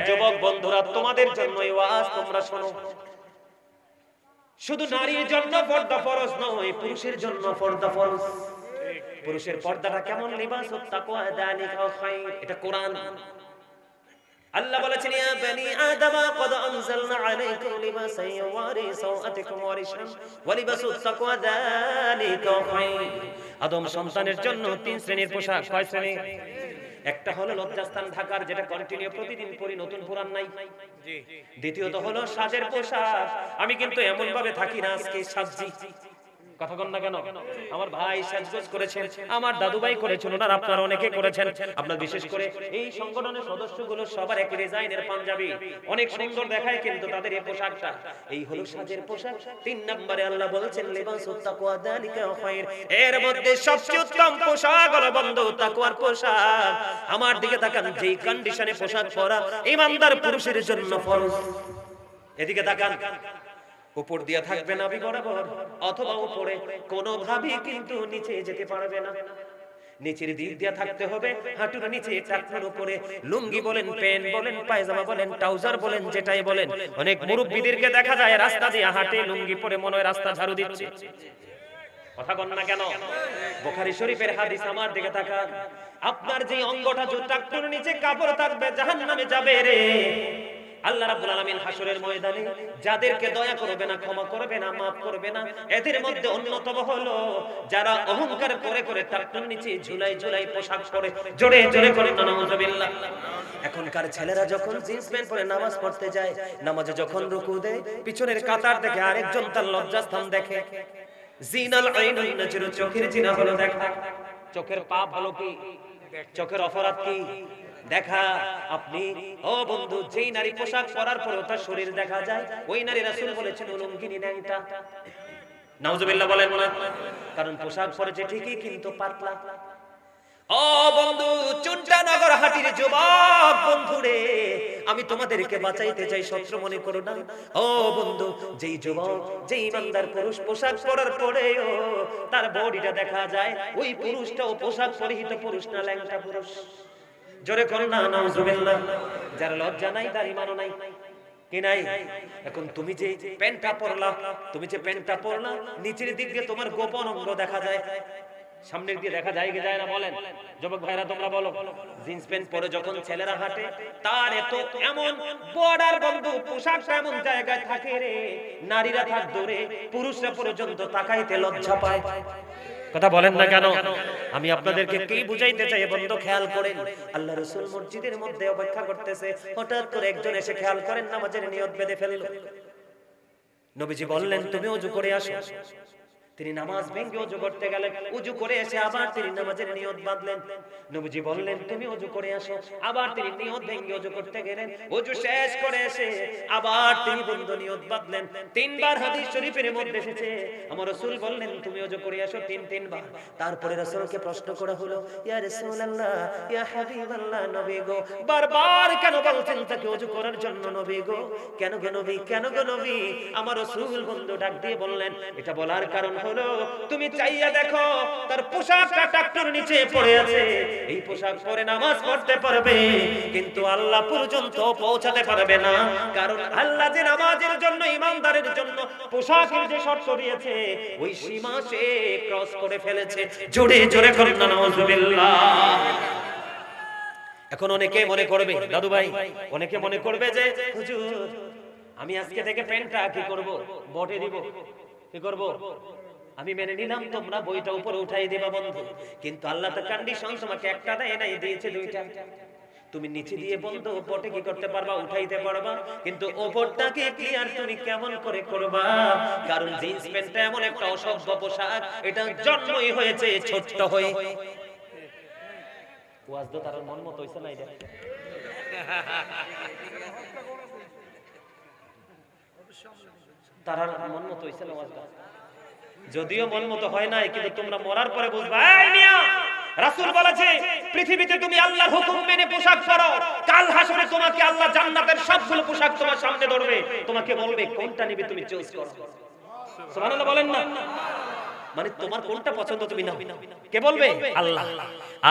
যুবক বন্ধুরা, তোমাদের জন্য এই ওয়াজ, তোমরা শোনো। শুধু নারীর জন্য পর্দা ফরজ নয়, পুরুষের জন্য পর্দা ফরজ। পুরুষের পর্দাটা কেমন? লিবাসুত তাকওয়া যালিকা খায়র, এটা কোরআন। আল্লাহ বলেছেন, ইয়া বনি আদম ক্বাদ আনজালনা আলাইকুম লিবাসান ইউওয়ারি সাওআতিকুম ওয়া রিশান ওয়া লিবাসুত তাকওয়া যালিকা খায়র। আদম সন্তানের জন্য তিন শ্রেণীর পোশাক। কয় শ্রেণী? একটা হলো লজ্জাস্থান ঢাকার, যেটা কন্টিনিউ প্রতিদিন পরি, নতুন পুরান নাই। দ্বিতীয়ত হলো সাজের পোশাক। আমি কিন্তু এমন ভাবে থাকি না, আজকে সাজছি, কথা বল না কেন? আমার ভাই সাজগোজ করেছেন, আমার দাদু ভাই করেছেন, ওনারা আপনারা অনেকে করেছেন। আপনার বিশেষ করে এই সংগঠনের সদস্যগুলো সবার এক ডিজাইনের পাঞ্জাবি, অনেক সুন্দর দেখায়, কিন্তু তাদের এই পোশাকটা, এই হলো সাজের পোশাক। 3 নম্বরে আল্লাহ বলেছেন লিবাসুত তাকওয়া যালিকা খায়র, এর মধ্যে সবচেয়ে উত্তম পোশাক হলো বন্ধু তাকওয়ার পোশাক। আমার দিকে তাকান, যেই কন্ডিশনে পোশাক পরা ঈমানদার পুরুষের জন্য ফরজ। এদিকে তাকান, উপর দিয়া থাকবে নাভি বরাবর, অথবা উপরে কোনোভাবেই কিন্তু নিচে যেতে পারবে না। নিচের দিক দিয়া থাকতে হবে, হাঁটুর নিচে, টাকনুর উপরে। লুঙ্গি বলেন, প্যান্ট বলেন, পায়জামা বলেন, ট্রাউজার বলেন, যেটাই বলেন। অনেক মুরব্বিদেরকে দেখা যায় রাস্তা দিয়ে হাঁটে, লুঙ্গি পরে, মনে হয় রাস্তা ঝাড়ু দিচ্ছে। কথা বল না কেন? বুখারী শরীফের হাদিস, আমার দিকে তাকান। আপনার যে অঙ্গটা, যে টাকনুর নিচে কাপড় থাকবে, জাহান্নামে যাবে রে। আল্লাহ রাব্বুল আলামিন হাসরের ময়দানে যাদেরকে দয়া করবে না, ক্ষমা করবে না, maaf করবে না, এদের মধ্যে অন্যতম হলো যারা অহংকার করে করে টাকনুর নিচে ঝুলাই ঝুলাই পোশাক পরে। জোরে জোরে করেন না নাউযুবিল্লাহ। এখনকার ছেলেরা যখন জিন্স প্যান্ট পরে নামাজ পড়তে যায়, নামাজে যখন রুকু দেয়, পিছনের কাতার দেখে আরেকজন তার লজ্জাস্থান দেখে। জিনাল আইনুন নজরু, চোখের জিনা হলো দেখা। চোখের পাপ হলো কি? চোখের অপরাধ কি? দেখা। আপনি ও বন্ধু, যেই নারী পোশাক পরার পরে তার শরীর দেখা যায়, ওই নারী রাসূল বলেছেন উলঙ্গিনী ন্যাংটা। নাউজুবিল্লাহ বলেন না? কারণ পোশাক পরেছে ঠিকই, কিন্তু পাতলা। ও বন্ধু, চুন্টানগর হাটির যুবক বন্ধুরে, আমি তোমাদেরকে বাঁচাইতে চাই, শত্রু মনে করো না। ও বন্ধু, যেই যুবক, যেই ইমানদার পুরুষ পোশাক পরার পরেও তার বডিটা দেখা যায়, ওই পুরুষটাও পোশাক পরিহিত পুরুষ না, ল্যাংটা পুরুষ। জোরে করুন না নাউজুবিল্লাহ। যার লজ্জা নাই, তার ঈমানও নাই। কি নাই? এখন তুমি যে প্যান্টটা পরলা, তুমি যে প্যান্টটা পরলা, নিচের দিক দিয়ে তোমার গোপন অঙ্গ দেখা যায়, সামনের দিয়ে দেখা যায় কি যায় না? বলেন যুবক ভাইরা, তোমরা বলো। জিন্স প্যান্ট পরে যখন ছেলেরা হাঁটে, তার এত এমন বর্ডার বন্ধু, পোশাকটা এমন জায়গায় থাকে রে, নারীরা থাক দূরে, পুরুষরা পর্যন্ত তাকাইতে লজ্জা পায়। কথা বলেন না কেন? আমি আপনাদেরকে কি বুঝাইতে চাই বন্ধু, খেয়াল করেন। আল্লাহ রাসূল মসজিদের মধ্যে অপেক্ষা করতেছে, হঠাৎ করে একজন এসে, খেয়াল করেন, নামাজের নিয়ত বেঁধে ফেলল। নবীজি বললেন তুমি ওযু করে আসো। তিনি নামাজ ভেঙে ওযু করতে গেলেন, ওযু করে এসে আবার তিনি নামাজের নিয়ত বাঁধলেন। নবীজি বললেন তুমি ওযু করে আসো। আবার তিনি নিয়ত ভেঙে ওযু করতে গেলেন, ওযু শেষ করে এসে আবার তিনি বন্ধু নিয়ত বাঁধলেন। তিনবার হাদিস শরীফের মধ্যে এসেছে, আমার রাসূল বললেন তুমি ওযু করে আসো, তিনবার। তারপরে রাসূলকে প্রশ্ন করা হলো, ইয়া রাসূলুল্লাহ, ইয়া হাবিবাল্লাহ, নবী গো, বারবার কেন বলছেন তাকে ওযু করার জন্য? নবী গো, কেন গো নবী, কেন গো নবী? আমার রাসূল বন্ধু ডাক দিয়ে বললেন, এটা বলার কারণ হলো তুমি চাইয়া দেখো, তার পোশাকটা টাকটুর নিচে পড়ে আছে। এই পোশাক পরে নামাজ পড়তে পারবে, কিন্তু আল্লাহ পর্যন্ত পৌঁছাতে পারবে না। কারণ আল্লাহ যে নামাজের জন্য, ইমানদারের জন্য পোশাকের যে শর্ত দিয়েছে, ওই সীমা সে ক্রস করে ফেলেছে। জোরে জোরে করুন না নাউজুবিল্লাহ। এখন অনেকে মনে করবে, দাদু ভাই, অনেকে মনে করবে যে হুজুর, আমি আজকে থেকে প্যান্টটা কি করব? বটে দিব। কি করব? আমি মেনে নিলাম তোমরা বইটা উপরে উঠাই দিবা বন্ধু, কিন্তু আল্লাহ তো কন্ডিশন তোমাকে একটা দেয় নাই, দিয়েছে দুইটা। তুমি নিচে দিয়ে বন্ধু বটে কি করতে পারবা? উঠাইতে পারবা, কিন্তু ওপরটাকে ক্লিয়ার তুমি কেমন করে করবা? কারণ জিন্স প্যান্টটা এমন একটা অসভ্য পোশাক, এটা জন্মই হয়েছে ছোট্ট হয়ে। ওয়াজ তো তার মন মতো হইছে না, এটা তার মন মতো হইছে না ওয়াজটা। যদিও মন মতো হয় নাই, কিন্তু তোমরা মরার পরে বুঝবা। এই মিয়া, রাসূল বলেছে পৃথিবীতে তুমি আল্লাহর হুকুম মেনে পোশাক পরো, কাল হাসরে তোমাকে আল্লাহ জান্নাতের সবগুলো পোশাক তোমার সামনে ধরবে, তোমাকে বলবে কোনটা নিবে, তুমি চয়েস করো। সুবহানাল্লাহ বলেন না? মানে তোমার কোনটা পছন্দ তুমি নাও। কে বলবে? আল্লাহ।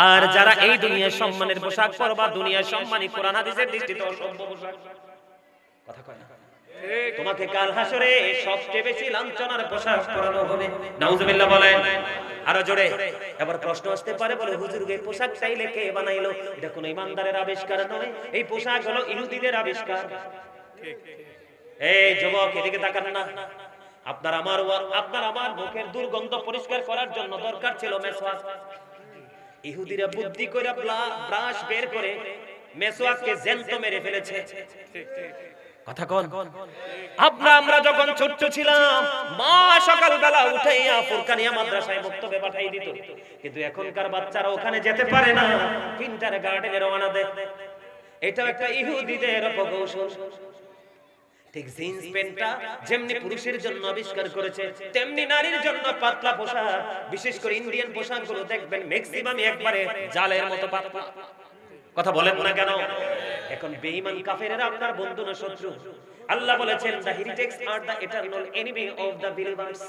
আর যারা এই দুনিয়ার সম্মানের পোশাক পরবা, দুনিয়ার সম্মানী কোরআন হাদিসের দৃষ্টিতে অসভ্য পোশাক, কথা কয় না, তোমাকে কাল হাসরে সবচেয়ে বেশি লাঞ্ছনার পোশাক পরানো হবে। নাউজুবিল্লাহ বলেন আরো জোরে। এবার প্রশ্ন আসতে পারে, বলে হুজুর এই পোশাক চাইলে কে বানাইলো? এটা কোন ইমানদারের আবিষ্কার নয়, এই পোশাক হলো ইহুদিদের আবিষ্কার। এই যুবক এদিকে তাকান না। আপনার আমার মুখের দুর্গন্ধ পরিষ্কার করার জন্য দরকার ছিল মেসওয়াক। ইহুদিরা বুদ্ধি করে ব্রাশ বের করে মেসওয়াককে জ্যান্ত মেরে ফেলেছে। কথা কোন? আমরা যখন ছোট ছিলাম মা সকালবেলা উঠাইয়া ফুরকানিয়া মাদ্রাসায় বক্তব্য পাঠাই দিত, কিন্তু এখনকার বাচ্চারা ওখানে যেতে পারে না, কিন্টার গার্ডেনে রওনা দেয়। এটা একটা ইহুদিদের অপকৌশল। ঠিক জিন্স প্যান্টটা যেমনি পুরুষের জন্য আবিষ্কার করেছে, তেমনি নারীর জন্য পাতলা পোশাক, বিশেষ করে ইন্ডিয়ান পোশাকগুলো দেখবেন ম্যাক্সিমাম একবারে জালের মতো পাতলা। কথা বলেন না কেন? এখন বেঈমান কাফেররা আপনার বন্ধু না শত্রু? আল্লাহ বলেছেন the heretics are the eternal enemy of the believers.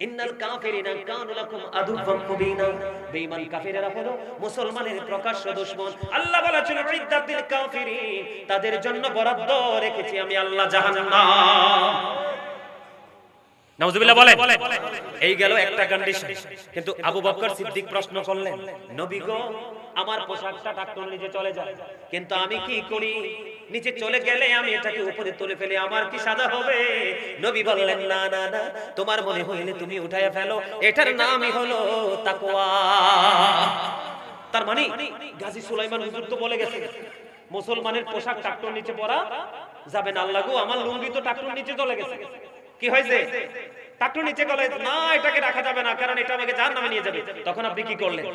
ইন্নাল কাফিরিনা কানু লাকুম আদুওয়াম মুবিনা। বেঈমান কাফেররা হলো মুসলমানের প্রকাশ্য দুশমন। আল্লাহ বলেছেন ইদ্দাতিল কাফিরিন, তাদের জন্য বরাদ্দ রেখেছি আমি আল্লাহ জাহান্নাম। নাউজুবিল্লাহ বলেন। এই গেল একটা কন্ডিশন। কিন্তু আবু বকর সিদ্দিক প্রশ্ন করলেন, নবী গো আমার পোশাকটা টাকটোর নিচে চলে যায়, কিন্তু আমি কি করি? নিচে চলে গেলে আমি এটাকে উপরে তুলে ফেলে আমার কি সাজা হবে? নবী বললেন না না না, তোমার মনে হইলে তুমি উঠায়া ফেলো, এটার নামই হলো তাকওয়া। তার মানে গাজী সুলাইমান হুজুর তো বলে গেছে মুসলমানের পোশাক টাকটোর নিচে পরা যাবে না। আল্লাহ গো আমার লুঙ্গি তো টাকটোর নিচে চলে গেছে, কি হয়েছে? টাকটোর নিচে গেলে না, এটাকে রাখা যাবে না, কারণ এটা আমাকে জাহান্নামে নিয়ে যাবে। তখন আপনি কি করলেন?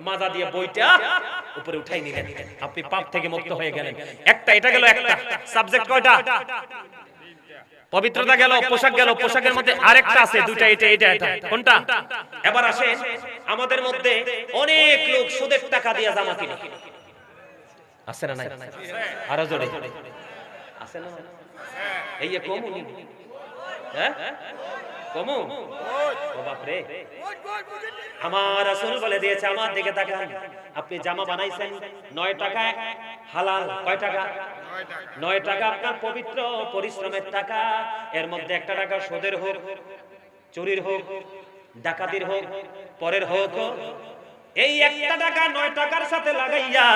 মাজা দিয়ে বইটা উপরে উঠাই নিলেন, আপনি পাপ থেকে মুক্ত হয়ে গেলেন। একটা এটা গেল, একটা সাবজেক্ট। কয়টা? পবিত্রতা গেল, পোশাক গেল, পোশাকের মধ্যে আরেকটা আছে, দুইটা, এটা এটা এটা। কোনটা? এবার আসেন, আমাদের মধ্যে অনেক লোক সুদের টাকা দিয়ে জামা কিনে। আছে না নাই? আরো জোরে আছে না? এই যে কমুনি, হ্যাঁ কমু, ও বাপ রে। আমার রাসূল বলে দিয়েছে, আমার দিকে তাকান, আপনি জামা বানাইছেন 9 টাকায় হালাল। কয় টাকা? 9 টাকা আপনার পবিত্র পরিশ্রমের টাকা। এর মধ্যে 1 টাকা সুদের হোক, চুরির হোক, ডাকাতির হোক, পরের হোক, এই 1 টাকা 9 টাকার সাথে লাগাইয়া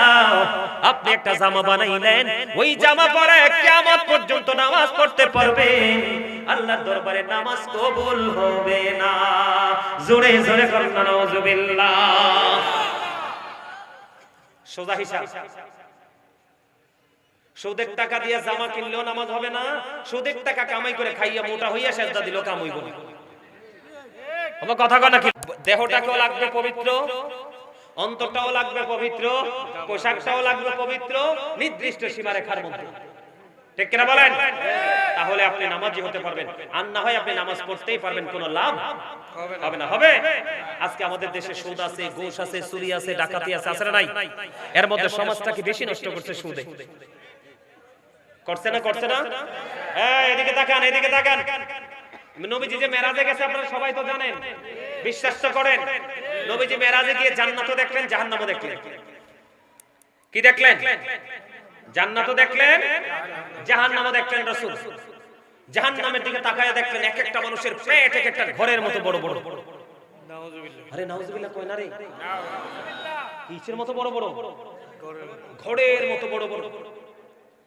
আপনি একটা জামা বানাইলেন। ওই জামা পরে কিয়ামত পর্যন্ত নামাজ পড়তে পারবে, আল্লাহর দরবারে নামাজ কবুল হবে না। জোরে জোরে করুন নাউজুবিল্লাহ। সোজা হিসাব। সুদের টাকা দিয়ে জামা কিনলেও নামাজ হবে না, সুদের টাকা কামাই করে খাইয়া মোটা হইয়া সেজদা দিলেও কাম হইব না। আমার কথা কথা কি? দেহটাকেও লাগবে পবিত্র, অন্তরটাও লাগবে পবিত্র, পোশাকটাও লাগবে পবিত্র, নির্দিষ্ট সীমারেখার মধ্যে। ঠিক কিনা বলেন? তাহলে আপনি নামাজি হতে পারবেন। আর না হয় আপনি নামাজ পড়তেই পারবেন, কোনো লাভ হবে না। হবে? আজকে আমাদের দেশে সুদ আছে, ঘুষ আছে, চুরি আছে, ডাকাতি আছে, আছে না নাই? এর মধ্যে সমাজটাকে বেশি নষ্ট করছে সুদে। করছে না? করছে না? এদিকে তাকান, এদিকে তাকান। নবীজি যে মেরাজে গেছে আপনারা সবাই তো জানেন, বিশ্বাস তো করেন। নবীজি মেরাজে গিয়ে জান্নাতও দেখলেন, জাহান্নামও দেখলেন। কি দেখলেন? জান্নাতও দেখলেন, জাহান্নামও দেখলেন। রাসূল জাহান্নামের দিকে তাকায়া দেখলেন এক একটা মানুষের পেট এক একটা ঘরের মতো বড় বড়। নাউজুবিল্লাহ। আরে নাউজুবিল্লাহ কয় না রে? কিসের মতো বড় বড়? ঘরের মতো বড় বড়।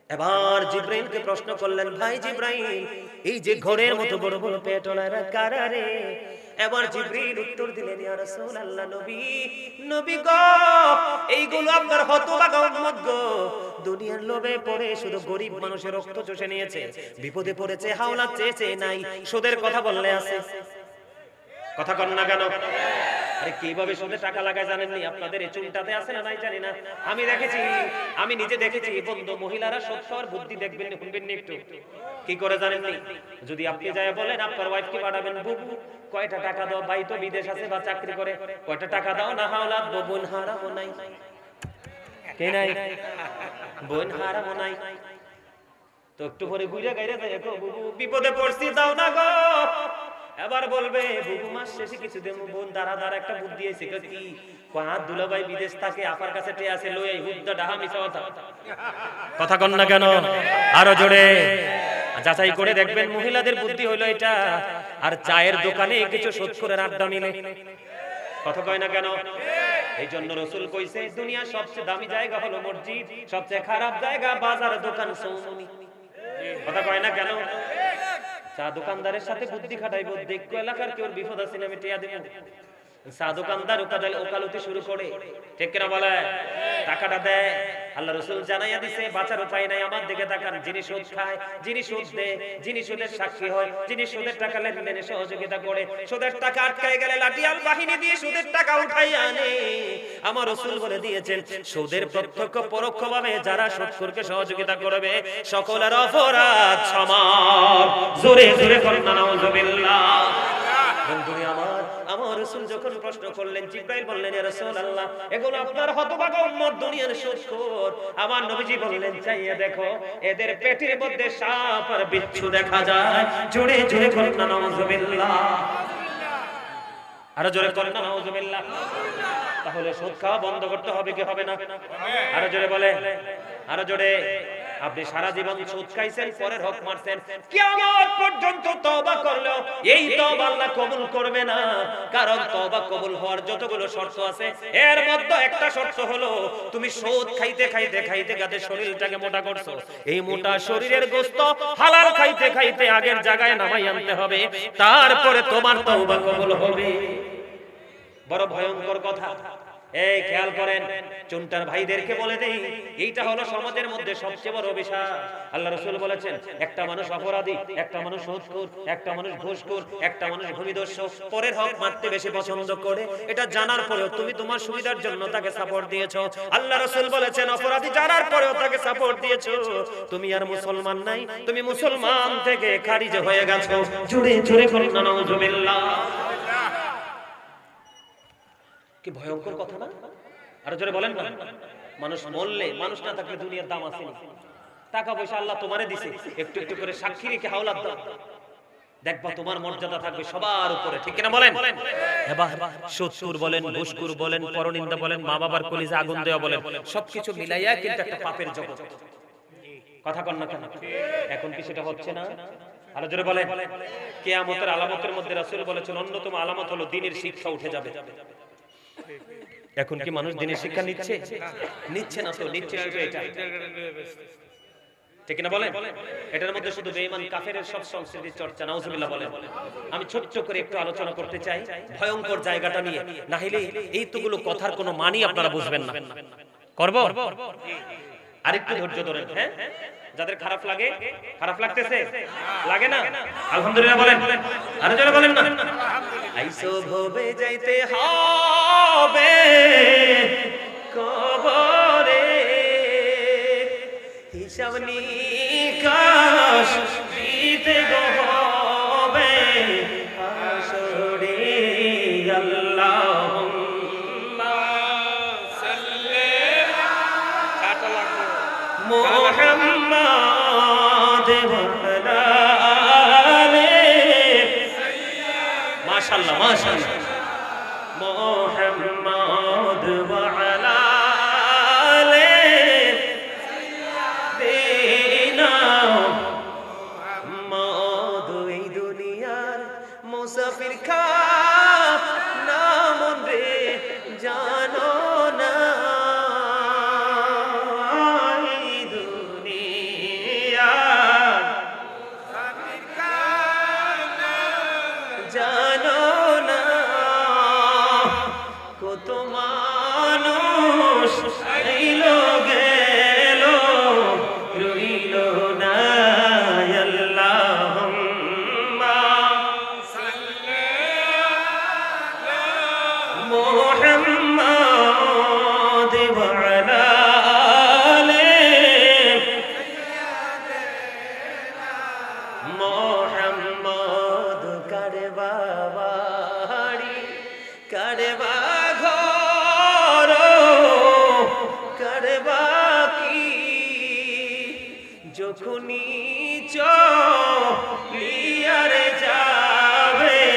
এবার জিব্রাইলকে প্রশ্ন করলেন, ভাই জিব্রাইল, এই যে ঘরের মতো বড় বড় পেটওয়ালারা কারা রে? এবার জিব্রাইল উত্তর দিলেন, ইয়া রাসূলুল্লাহ, নবী গো, এইগুলো আপনার হতভাগা উম্মত গো। দুনিয়ার লোভে পড়ে শুধু গরিব মানুষের রক্ত চুষে নিয়েছে, বিপদে পড়েছে, হাওলাত চেয়েছে, নাই সুদের কথা বললে আছে। কথা কন না কেন? আরে কিভাবে সুদে টাকা লাগায় জানেননি? আপনাদের এই চুলটাতে আছে না নাই জানি না, আমি দেখেছি, আমি নিজে দেখেছি। বন্ধু মহিলারা সত্যর বুদ্ধি দেখবেন, শুনবেন না একটু। কি করে জানেননি? যদি আপনি যায় বলেন আপনার ওয়াইফকে পাঠাবেন, বুবু কয়টা টাকা দাও, ভাই তো বিদেশ আছে বা চাকরি করে, কয়টা টাকা দাও না, হাওলাত বোন হারামো নাই। কে নাই? বোন হারামো নাই। তো একটু পরে ঘুরে গাইরে যায়, বুবু বিপদে পড়ছি, দাও না গো। এবার বলবে বুবু মাস শেষে কিছু দেবো বোন দাঁড়া একটা বুদ্ধি এসে কি হাত দুলাভাই বিদেশ থাকে আপার কাছে টে আছে লই হুদ্দা ডাহা মিছা কথা কন না কেন আরো জোরে যাচাই করে দেখবেন মহিলাদের বুদ্ধি হলো এটা আর চায়ের দোকানে কিছু শোধ করে আড্ডা মিলে কথা কয় না কেন এই জন্য রাসূল কইছে দুনিয়া সবচেয়ে দামি জায়গা হলো মসজিদ সবচেয়ে খারাপ জায়গা বাজার দোকান সৌমনি কথা কয় না কেন চা দোকানদারের সাথে বুদ্ধি খাটাইবো দেখো এলাকার কেউ বিপদ আছে না আমি টিয়া দেব চা দোকানদার ওকালতি শুরু করে ঠিক কিনা বলে টাকাটা দেয় আল্লাহ রাসূল জানাইয়া দিয়েছে বাঁচার উপায় নাই আমার দিকে তাকান যিনি সুদ খায় যিনি সুদ দেয় যিনি সুদের সাক্ষী হয় যিনি সুদের টাকা লেনদেনে সহযোগিতা করে সুদের টাকা আটকায় গেলে লাঠিয়াল বাহিনী দিয়ে সুদের টাকা উঠাই আনে আমার রাসূল বলে দিয়েছেন সুদের প্রত্যক্ষ পরোক্ষভাবে যারা সুদখোরকে সহযোগিতা করবে সকলের অপরাধ সমান জোরে জোরে বলেন নাউজুবিল্লাহ বন্ধুরে আমার রাসূল যখন প্রশ্ন করলেন জিবরাইল বললেন ইয়া রাসূলুল্লাহ এগুলো আপনার হতভাগা উম্মত দুনিয়ার সুদখোর আমার নবীজি বললেন চাইয়া দেখো এদের পেটের মধ্যে সাপ আর বিচ্ছু দেখা যায় জোরে জোরে বলেন নাউজুবিল্লাহ আরো জোরে বলেন নাউজুবিল্লাহ তাহলে সুদ খাওয়া বন্ধ করতে হবে কি হবে না আরো জোরে বলে আরো জোরে আপনি সারা জীবন সুদ খাইছেন পরের হক মারছেন কিয়ামত পর্যন্ত তওবা করলেও এই তওবা আল্লাহ কবুল করবে না কারণ তওবা কবুল হওয়ার যতগুলো শর্ত আছে এর মধ্যে একটা শর্ত হলো তুমি সুদ খাইতে খাইতে খাইতে গাতে শরীরটাকে মোটা করছো এই মোটা শরীরের গোশত হালাল খাইতে খাইতে আগের জায়গায় নামাই আনতে হবে তারপরে তোমার তওবা কবুল হবে বড় ভয়ঙ্কর কথা এই খেয়াল করেন চুনটার ভাইদেরকে বলে দেই এইটা হলো সমাজের মধ্যে সবচেয়ে বড় অভিশাপ আল্লাহ রাসূল বলেছেন একটা মানুষ অপরাধী একটা মানুষ সুদখোর একটা মানুষ ঘুষখোর একটা মানুষ ভূমিদস্যু পরের হক মারতে বেশি পছন্দ করে এটা জানার পরেও তুমি তোমার সুবিধার জন্য তাকে সাপোর্ট দিয়েছো আল্লাহ রাসূল বলেছেন অপরাধী জানার পরেও তাকে সাপোর্ট দিয়েছো তুমি আর মুসলমান নাই তুমি মুসলমান থেকে খারিজ হয়ে গেছো জোরে জোরে বলেন নাউজুবিল্লাহ কি ভয়ঙ্কর কথা না আর জোরে বলেন না মানুষ মরলে মানুষ না থাকলে দুনিয়ার দাম আছে না টাকা পয়সা আল্লাহ তোমারে দিছে একটু একটু করে সাক্ষী রেখে হাওলাত দাও দেখবা তোমার মর্যাদা থাকবে সবার উপরে ঠিক কিনা বলেন এবার সুদখোর বলেন ঘুষখোর বলেন পরনিন্দা বলেন মা বাবার কলিজা আগুন দেওয়া বলেন সবকিছু মিলাইয়া কিন্তু একটা পাপের জগৎ কথা কন না কেন এখন কি সেটা হচ্ছে না আর জোরে বলেন কিয়ামতের আলামতের মধ্যে রাসূল বলেছেন অন্যতম আলামত হলো দ্বীনের শিক্ষা উঠে যাবে এখন কি মানুষ দ্বীনের শিক্ষা নিচ্ছে না তো নিচ্ছে এটা ঠিক না বলেন এটার মধ্যে শুধু বেঈমান কাফেরের সব সংস্কৃতির চর্চা নাউজুবিল্লাহ বলেন আমি ছোট্ট করে একটু আলোচনা করতে চাই ভয়ঙ্কর জায়গাটা নিয়ে না হলে এইগুলো কথার কোনো মানি আপনারা বুঝবেন না করব আরেকটু ধৈর্য ধরেন হ্যাঁ যাদের খারাপ লাগতেছে লাগে না আলহামদুলিল্লাহ বলেন আরে যারা বলেন না আইসো ভবে যাইতে হবে কবরে হিসাব নিকাশ দিতে হবে হাসরে আল্লাহুম্মা সাল্লি কাটা লাগবে মুহাম্মাদ ওয়া আলা আলি মাশাআল্লাহ মাশাআল্লাহ মুহাম্মাদ ওয়া আলা আলি সাইয়্যিদিনা মুহাম্মাদ এই দুনিয়ার মুসাফির খা নাম রে জানো না যখনই চলিয়ারে যাবে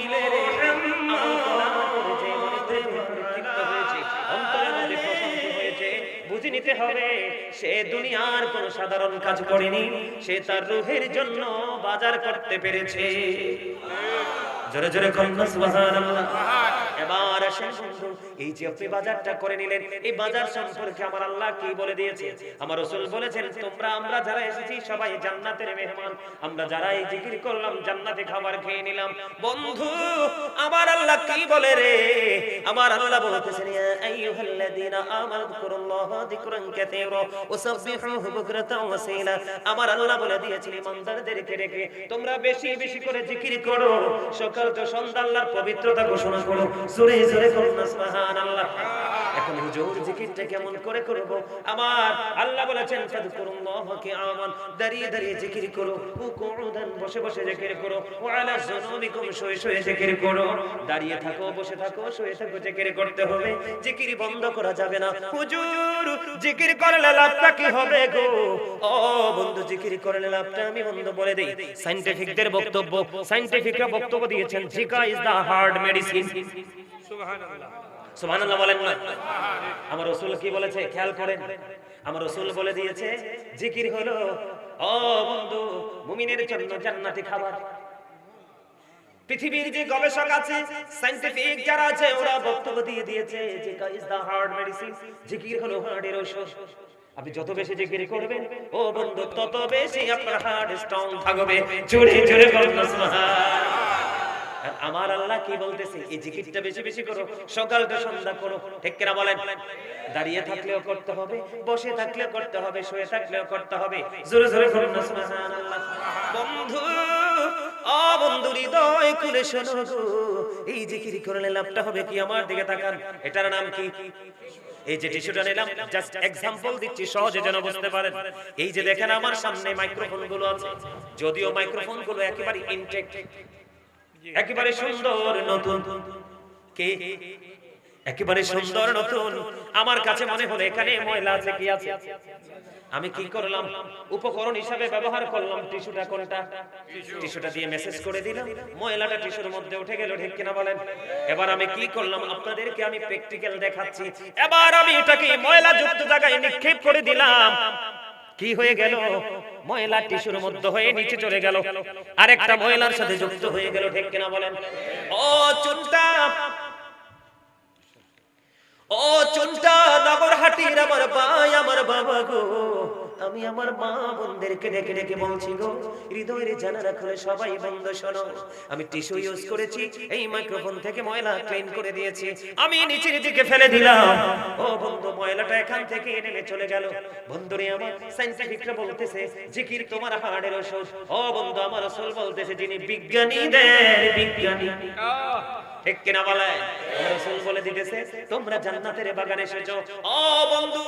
দিলে রে আমল করার পরে যে মনিতের ভিতরে তৃপ্ত হয়েছে, অন্তরের মধ্যে প্রশান্তি হয়েছে, বুঝে নিতে হবে সে দুনিয়ার কোন সাধারণ কাজ করেনি, সে তার রূহের জন্য বাজার করতে পেরেছে। জোরে জোরে কন্যা সুবহানাল্লাহ। এবার আসেন বন্ধু, এই যে আপনি বাজারটা করে নিলেন, এই বাজার সম্পর্কে আমার আল্লাহ কি বলে দিয়েছে? আমার রাসূল বলেছেন, আমরা যারা এসেছি সবাই জান্নাতের মেহমান, আমরা যারা এই জিকির করলাম জান্নাতে খাবার খেয়ে নিলাম। বন্ধু আমার আল্লাহ কি বলে রে? আমার আল্লাহ বলতেছেন, ইয়া আইয়ুহাল্লাযীনা আমানু যিকুরুল্লাহা যিকরান কাসীরা ওয়াসাব্বিহুহু বুকরাতাও ওয়াসীলা। আমার আল্লাহ বলে দিয়েছেন ইমানদারদেরকে রেখে তোমরা বেশি বেশি করে জিকির করো, সকাল তো সন্ধ্যা আল্লাহর পবিত্রতা ঘোষণা করো। জোরে জোরে করুন সুবহানাল্লাহ। এখন হুজুর জিকিরটা কেমন করে করব? আমার আল্লাহ বলেছেন ফাযকুরুল্লাহা কিয়ামান, দাঁড়িয়ে দাঁড়িয়ে জিকির করো, কুউদান বসে বসে জিকির করো, ওয়া আলা যুনুবিকুম শুয়ে শুয়ে জিকির করো। দাঁড়িয়ে থাকো, বসে থাকো, শুয়ে থাকো, জিকির করতে হবে, জিকির বন্ধ করা যাবে না। হুজুর জিকির করলে লাভটা কি হবে গো? ও বন্ধু জিকির করলে লাভটা আমি বন্ধু বলে দেই। সায়েন্টিফিকদের বক্তব্য, সায়েন্টিফিকরা বক্তব্য দিয়েছেন জিকির ইজ দা হার্ট মেডিসিন। সুবহানাল্লাহ, সুবহানাল্লাহ বলেন না? আমার রাসূল কি বলেছে খেয়াল করেন, আমার রাসূল বলে দিয়েছে জিকির হলো ও বন্ধু মুমিনের জন্য জান্নাতি খাবার। পৃথিবীর যে গবেষক আছে, সায়েন্টিফিক যারা আছে, ওরা বক্তব্য দিয়ে দিয়েছে জিকির ইজ দা হার্ট মেডিসিন, জিকির হলো হার্টের ঔষধ। আপনি যত বেশি জিকির করবেন ও বন্ধু তত বেশি আপনার হার্ট স্ট্রং থাকবে। জোরে জোরে বলুন সুবহানাল্লাহ। আমার আল্লাহ কি বলতেছে? এই জিকিরটা বেশি বেশি করো, সকালটা সন্ধ্যা করো, ঠিক কিনা বলেন? দাঁড়িয়ে থাকলেও করতে হবে, বসে থাকলেও করতে হবে, শুয়ে থাকলেও করতে হবে। জোরে জোরে বলুন সুবহানাল্লাহ। বন্ধু ও বন্ধু হৃদয় খুলে শোনো গো, এই জিকির করলে লাভটা হবে কি? আমার দিকে তাকান, এটার নাম কি? এই যে টিস্যুটা নিলাম, জাস্ট এক্সাম্পল দিচ্ছি সহজে যেন বুঝতে পারেন। এই যে দেখেন আমার সামনে মাইক্রোফোন গুলো আছে, যদিও মাইক্রোফোন গুলো একেবারে ইনটেক, একেবারে সুন্দর নতুন, কে একেবারে সুন্দর নতুন। আমার কাছে মনে হলো এখানে ময়লা আছে, কি আছে? আমি কি করলাম? উপকরণ হিসাবে ব্যবহার করলাম টিস্যুটা। কোনটা? টিস্যুটা দিয়ে মেসেজ করে দিলাম, ময়লাটা টিস্যুর মধ্যে উঠে গেল, ঠিক কিনা বলেন? এবার আমি কি করলাম আপনাদেরকে আমি প্র্যাকটিক্যাল দেখাচ্ছি। এবার আমি এটাকে ময়লা যুক্ত জায়গায় নিক্ষেপ করে দিলাম, কি হয়ে গেল? ময়লা টিস্যুর মধ্যে হয়ে নিচে চলে গেল, আরেকটা ময়লার সাথে যুক্ত হয়ে গেল, ঠিক কিনা বলেন? ও চুনটা, ও চুনটা নগরহাটির আমার ভাই, আমার বাবা গো, আমি আমার মা বোনদেরকে ডেকে ডেকে বলছি গো, হৃদয়ের জানালা খুলে সবাই বন্ধু শোনো। আমি টিস্যু ইউজ করেছি, এই মাইক্রোফোন থেকে ময়লা ক্লিন করে দিয়েছি, আমি নিচের দিকে ফেলে দিলাম। ও বন্ধু ময়লাটা এখান থেকে নেমে চলে গেল। বন্ধুরে আমার সায়েন্টিফিকরা বলতেছে জিকির তোমার হার্টের ওষুধ। ও বন্ধু আমার রাসূল বলতেছে যিনি বিজ্ঞানীদের বিজ্ঞানী, ঠিক কিনা বলে? রাসূল বলে দিতেছে তোমরা জান্নাতের বাগানে এসেছো। ও বন্ধু,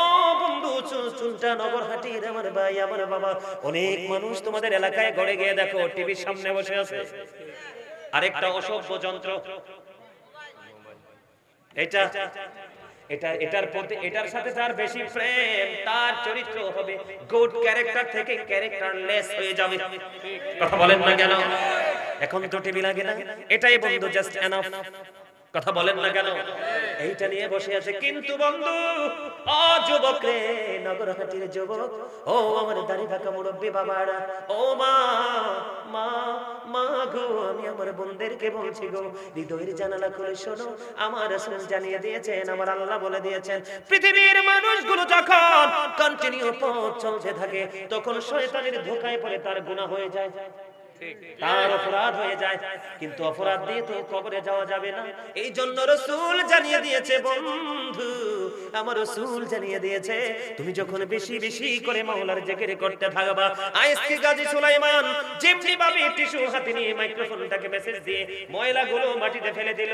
ও বন্ধু চুলটা নগরহাটির আমার ভাই, আমার বাবা, অনেক মানুষ তোমাদের এলাকায় গড়ে গিয়ে দেখো টিভির সামনে বসে আছে। আরেকটা অসভ্য যন্ত্র, এটা এটার প্রতি, এটার সাথে তার বেশি প্রেম, তার চরিত্র হবে গুড ক্যারেক্টার থেকে ক্যারেক্টারলেস হয়ে যাবে। কথা বলেন না কেন? এখন তো টিভি লাগে না, এটাই বন্ধু জাস্ট এনাফ। কথা বলেন না কেন? এইটা নিয়ে বসে আছে। কিন্তু বন্ধু ও যুবক রে, নগরহাটির যুবক, ও আমার দাড়ি ঢাকা মুরব্বি বাবারা, ও মা মা মা গো, আমি আমার বোনদেরকে বলছি গো, হৃদয়ের জানালা খুলে শোনো। আমার রাসূল জানিয়ে দিয়েছেন, আমার আল্লাহ বলে দিয়েছেন, পৃথিবীর মানুষগুলো যখন কন্টিনিউ পথ চলতে থাকে তখন শয়তানের ধোঁকায় পড়ে তার গুনাহ হয়ে যায়, তার অপরাধ হয়ে যায়, কিন্তু অপরাধ দিয়ে তো কবরে যাওয়া যাবে না। এই জন্য রাসূল জানিয়ে দিয়েছে বন্ধু, আমার রাসূল জানিয়ে দিয়েছে তুমি যখন বেশি বেশি করে মাওলার জিকির করতে থাকবা। আজকে গাজী সুলাইমান যেমনি ভাবে টিস্যু হাতে নিয়ে মাইক্রোফোনটাকে মেসেজ দিয়ে ময়লাগুলো মাটিতে ফেলে দিল,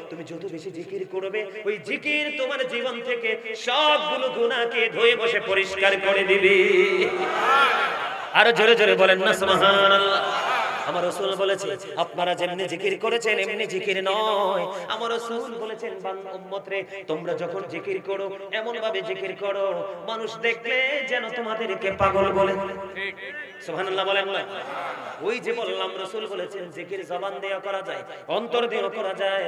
তুমি যত বেশি জিকির করবে ওই জিকির তোমার জীবন থেকে সবগুলো গুনাহকে ধুয়ে বসে পরিষ্কার করে দিবে। আরো জোরে জোরে বলেন না সুবহানাল্লাহ। আমার রাসূল বলেছে আপনারা যেমনি জিকির করেছেন এমনি জিকির নয়। আমার রাসূল বলেছেন উম্মত রে তোমরা যখন জিকির করো এমন ভাবে জিকির করো মানুষ দেখলে যেন তোমাদেরকে পাগল বলে। ঠিক সুবহানাল্লাহ বলেন না? ওই যে বললাম রাসূল বলেছেন জিকির জবান দিয়ে করা যায়, অন্তর দিয়েও করা যায়।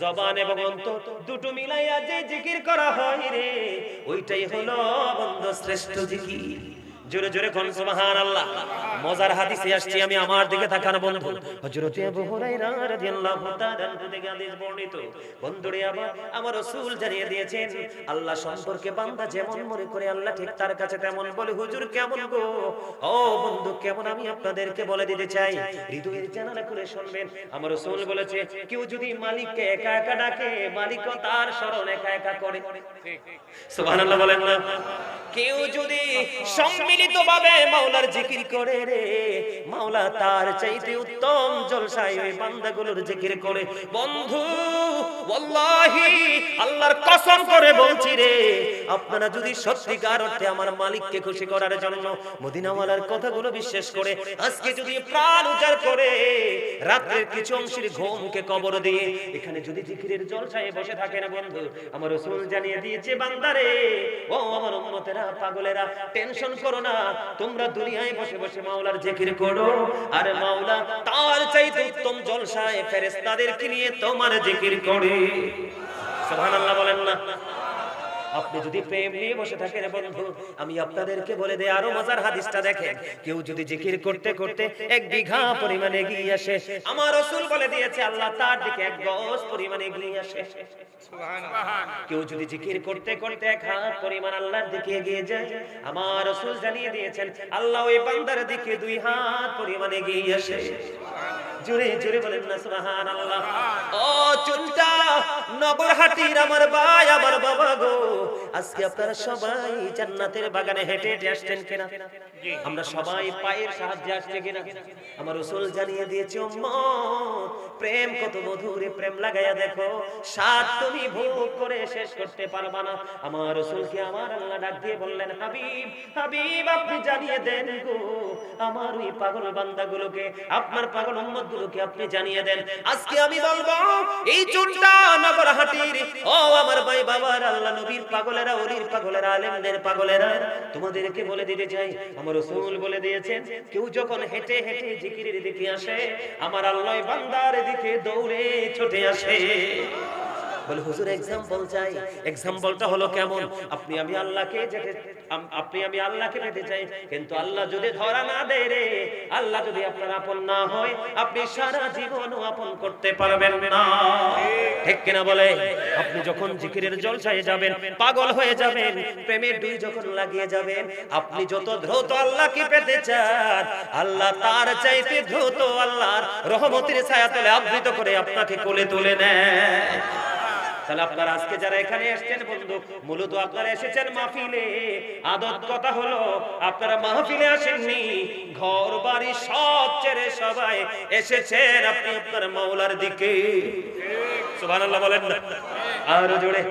জবান এবং অন্তর দুটো মিলাইয়া যে জিকির করা হয় রে ওইটাই হলো বন্ধু শ্রেষ্ঠ জিকির। জোরে জোরে কোন সুবহানাল্লাহ। মজার হাদিসে আসছে, আমি আমার দিকে তাকান বন্ধু। হযরত আবু হুরায়রা রাদিয়াল্লাহু তাআলা থেকে হাদিস বর্ণিত। বন্ধুরে আমার রাসূল জানিয়ে দিয়েছেন আল্লাহ সম্পর্কে বান্দা যেমন মনে করে আল্লাহ ঠিক তার কাছে তেমন বলে। হুজুর কেমন গো? ও বন্ধু কেমন আমি আপনাদেরকে বলে দিতে চাই, হৃদয়ের জানালা করে শুনবেন। আমার রাসূল বলেছে কেউ যদি মালিককে একা একা ডাকে মালিকও তার শরণ একা একা করে। ঠিক সুবহানাল্লাহ বলেন না? কেউ যদি সম্মিলিতভাবে মাওলার জিকির করে রে মাওলা তার চাইতে উত্তম জলসায় ওই বান্দাগুলোর জিকির করে। বন্ধু ওয়াল্লাহি আল্লাহর কসম করে বলছি রে আপনারা যদি সত্যিকার অর্থে আমার মালিককে খুশি করার জন্য মদিনাওয়ালার কথাগুলো বিশ্বাস করে আজকে যদি প্রাণ উজাড় করে রাতের কিছু অংশের ঘুমকে কবর দিয়ে এখানে যদি জিকিরের জলসায় বসে থাকে না বন্ধু আমার রাসূল জানিয়ে দিয়েছে বান্দারে ও আমার উম্মতেরা পাগলেরা টেনশন করো না, তোমরা দুনিয়ায় বসে বসে মাওলার জিকির করো আর মাওলা তার চাইতে উত্তম জলসায় ফেরেশতাদেরকে নিয়ে তোমার জিকির করে। সুবহানাল্লাহ বলেন না? আপনি যদি প্রেম নিয়ে বসে থাকেন বন্ধু আমি আপনাদেরকে বলে দেই আরো মজার হাদিসটা দেখেন। কেউ যদি জিকির করতে করতে 1 বিঘা পরিমাণে এগিয়ে আসে আমার রাসূল বলে দিয়েছে আল্লাহ তার দিকে 1 গজ পরিমাণে এগিয়ে আসে। সুবহানাল্লাহ। কেউ যদি জিকির করতে করতে 1 হাত পরিমাণ আল্লাহর দিকে এগিয়ে যায় আমার রাসূল জানিয়ে দিয়েছেন আল্লাহ ওই বান্দার দিকে 2 হাত পরিমাণে এগিয়ে আসে। জোরে জোরে বলেন না সুবহানাল্লাহ। ও চুনটা নগরহাটির আমার ভাই আমার বাবা গো আজকে আপনারা সবাই জান্নাতের বাগানে হেঁটে হেঁটে আসছেন কিনা? আমরা সবাই পায়ের সাহায্যে আসছে কিনা? আমার রাসূল জানিয়ে দিয়েছে উম্মত প্রেম কত মধুর, প্রেম লাগায়া দেখো স্বাদ তুমি ভোগ করে শেষ করতে পারবা না। আমার রাসূলকে আমার আল্লাহ ডাক দিয়ে বললেন হাবিব হাবিব আপনি জানিয়ে দেন গো আমার ওই পাগল বান্দাগুলোকে আপনার পাগল উম্মতগুলোকে আপনি জানিয়ে দেন আজকে আমি বলবো এই চুনটা নগরহাটির ও আমার ভাই বাবার আল্লাহ নবীর পাগলেরা ওলির পাগলেরা আলেমদের পাগলেরা তোমাদেরকে বলে দিতে চাই আমার রাসূল বলে দিয়েছেন কেউ যখন হেঁটে হেঁটে জিকিরের দিকে আসে আমার আল্লাহ বান্দার দিকে দৌড়ে ছুটে আসে। বলে হুজুর एग्जांपल চাই। एग्जांपलটা হলো কেমন? আপনি আমি আল্লাহকে পেতে চাই কিন্তু আল্লাহ যদি ধরা না দেয় রে আল্লাহ যদি আপনার আপন না হয় আপনি সারা জীবনও আপন করতে পারবেন না। ঠিক কিনা বলে? আপনি যখন জিকিরের জলসায় যাবেন পাগল হয়ে যাবেন প্রেমের ডুই যখন লাগিয়ে যাবেন আপনি যত দ্রুত আল্লাহকে পেতে চান আল্লাহ তার চাইতে দ্রুত আল্লাহর রহমতের ছায়াতলে আবৃত করে আপনাকে কোলে তুলে নেয়। তাহলে আপনারা আজকে যারা এখানে এসেছেন বন্ধু মূলত আপনারা এসেছেন মাহফিলে। আদত কথা হলো আপনারা মাহফিলে আসেননি ঘর বাড়ি সব ছেড়ে সবাই এসেছেন আপনি আপনার মাওলার দিকে। সুবহানাল্লাহ বলেন না? আর জোরে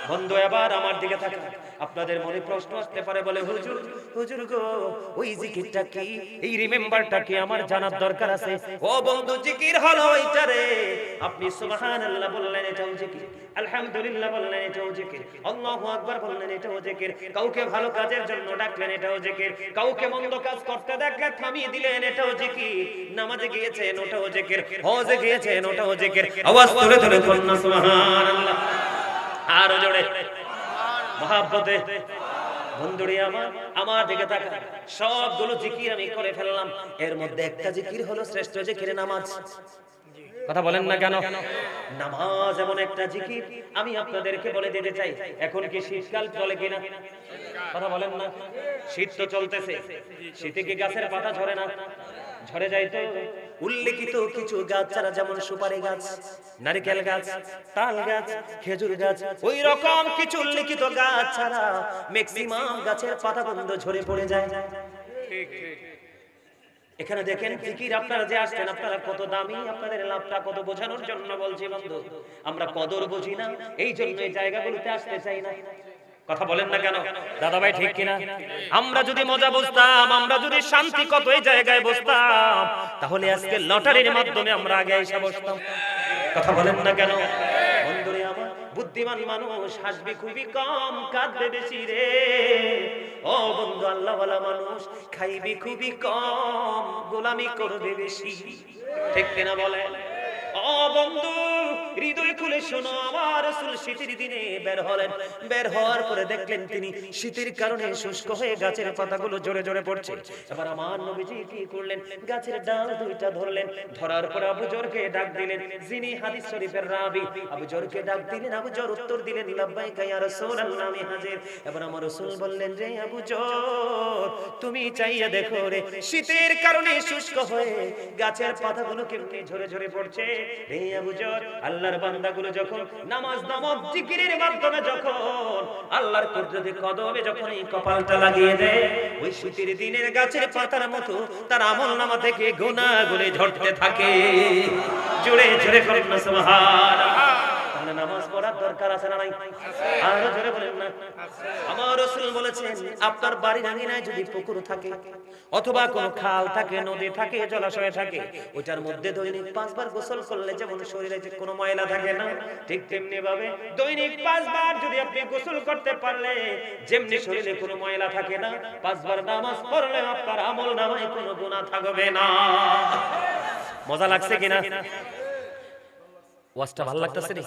বন্ধু এবার আমার দিকে তাকান। আপনাদের মনে প্রশ্ন আসতে পারে বলে হুজুর হুজুর গো ওই জিকিরটা কি এই রিমেম্বারটা কি আমার জানার দরকার আছে। ও বন্ধু জিকির হলো ওইটারে আপনি সুবহানাল্লাহ বললেন এটাও জিকির, আলহামদুলিল্লাহ বললেন এটাও জিকির, আল্লাহু আকবার বললেন এটাও জিকির, কাউকে ভালো কাজের জন্য ডাকলেন এটাও জিকির, কাউকে মন্দ কাজ করতে দেখলে থামিয়ে দিলেন এটাও জিকির, নামাজে গিয়েছেন ওটাও জিকির, হজে গিয়েছেন ওটাও জিকির। আওয়াজ তুলে তুলে বলুন সুবহানাল্লাহ আর জোরে মহাব্বতে। বন্ধুরে আমার দিকে তাকান সবগুলো জিকির আমি করে ফেললাম এর মধ্যে একটা জিকির হলো শ্রেষ্ঠ জিকির নামাজ। কথা বলেন না কেন? নামাজ এমন একটা জিকির আমি আপনাদেরকে বলে দিতে চাই। এখন কি শীতকাল চলে কিনা? কথা বলেন না? শীত তো চলতেছে, শীতে কি গাছের পাতা ঝরে না? ঝরে যায় তো। উল্লেখিত কিছু গাছ ছাড়া যেমন সুপারি গাছ, নারকেল গাছ, তাল গাছ, খেজুর গাছ ওই রকম কিছু উল্লেখিত গাছ ছাড়া ম্যাক্সিমাম গাছের পাতা বন্ধ ঝরে পড়ে যায়। ঠিক ঠিক। এখানে দেখেন জিকির আপনারা যে আসছেন আপনারা কত দামি, আপনাদের লাভটা কত বোঝানোর জন্য বলছি বন্ধু। আমরা কদর বুঝি না এই জন্য এই জায়গাগুলোতে আসতে চাই না। কথা বলেন না কেন দাদা ভাই, ঠিক কিনা? আমরা যদি মজা বুঝতাম, আমরা যদি শান্তি কত এই জায়গায় বসতাম, তাহলে আজকে লটারির মাধ্যমে আমরা আগে এসে বসতাম। কথা বলেন না কেন? বন্ধুরে আমার, বুদ্ধিমান মানুষ হাসবে খুবই কম, কাঁদবে বেশি রে। ও বন্ধু, আল্লাহওয়ালা মানুষ খাইবে খুবই কম, গোলামি করবে বেশি। ঠিক কিনা বলেন? ও বন্ধু, হৃদয় খুলে শোনো, আমার রাসূল শীতের দিনে বের হলেন। বের হওয়ার পরে দেখলেন তিনি শীতের কারণে শুষ্ক হয়ে গাছের পাতাগুলো জোরে জোরে পড়ছে। এবার আমার নবীজি কি করলেন? গাছের ডাল দুইটা ধরলেন, ধরার পর আবু জরকে ডাক দিলেন, যিনি হাদিস শরীফের রাবী। আবু জরকে ডাক দিলেন, আবু জর উত্তর দিলেন, লাব্বাইকা ইয়া রাসূলুল্লাহ, আমি হাজির। এবার আমার রাসূল বললেন, রে আবু জর, তুমি চাইয়া দেখো রে, শীতের কারণে শুষ্ক হয়ে গাছের পাতাগুলো কেমনে ঝরে ঝরে পড়ছে। রে আবু জর, আল্লাহর বান্দাগুলো যখন নামাজ নামক জিকিরের মাধ্যমে যখন আল্লাহর কুদরতে কদমে যখন এই কপালটা লাগিয়ে দেয়, ওই শীতের দিনের গাছের পাতার মতো তার আমলনামা থেকে গুনাহগুলো ঝরতে থাকে। জোরে জোরে করুন না সুবহানাল্লাহ। তাহলে নামাজ পড়ার দরকার আছে না নাই? আরো জোরে বলেন না। আমার রাসূল বলেছেন, আপনার বাড়ির আঙিনায় যদি পুকুর থাকে অথবা কোনো খাল থাকে, নদী থাকে, জলাশয় থাকে, ওটার মধ্যে দৈনিক 5 বার গোসল করলে যেমন শরীরে যে কোনো ময়লা থাকে না, ঠিক তেমনি ভাবে দৈনিক 5 বার যদি আপনি গোসল করতে পারলে যেমনি শরীরে কোনো ময়লা থাকে না, 5 বার নামাজ পড়লে আপনার আমলনামায় কোনো গুনাহ থাকবে না। মজা লাগছে কিনা? ওয়াজটা ভালো লাগতেছে নি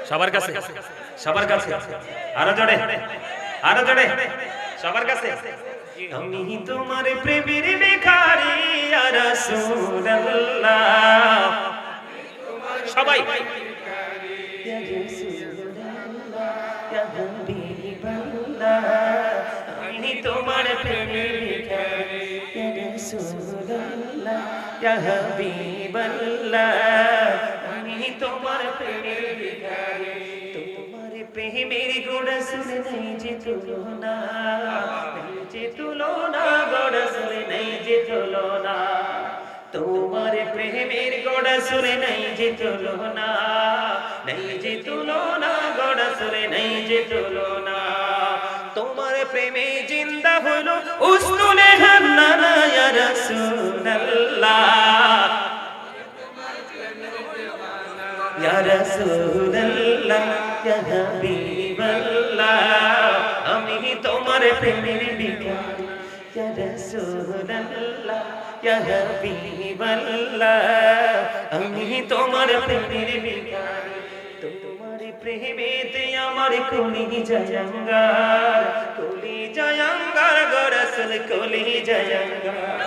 সবার কাছে? সবার কাছে আরো জোরে, আরো জোরে, সবার কাছে। আমি তোমার প্রেমের ভিখারি ইয়া রাসূলুল্লাহ, সবাই ইয়া রাসূলুল্লাহ, ইয়া হাবিবাল্লাহ, আমি তোমার প্রেমের ভিখারি ইয়া রাসূলুল্লাহ, ইয়া হাবিবাল্লাহ, আমি তোমার প্রেমের ভিখারি। তোমার প্রেমের গুণ শুনে নাই যে তুলনা, নাই যে তুলনা, গুণ শুনে নাই যে তুলনা। তোমার প্রেমের গুণ শুনে নাই যে তুলনা, নাই যে তুলনা, গুণ শুনে নাই যে তুলনা। তোমার প্রেমে জিন্দা হলো উসনুনে হান্নানা ইয়া রাসূলুল্লাহ, ইয়া রাসূলুল্লাহ, ইয়া হাবিবাল্লাহ, আমি তোমার প্রেমের ভিখারি ইয়া রাসূলুল্লাহ, ইয়া হাবিবাল্লাহ, আমি তোমার প্রেমের ভিখারি। তোমার প্রেমেতে আমার কলি জায়াঙ্গার, কলি জায়াঙ্গার গো রাসূল, কলি জায়াঙ্গার।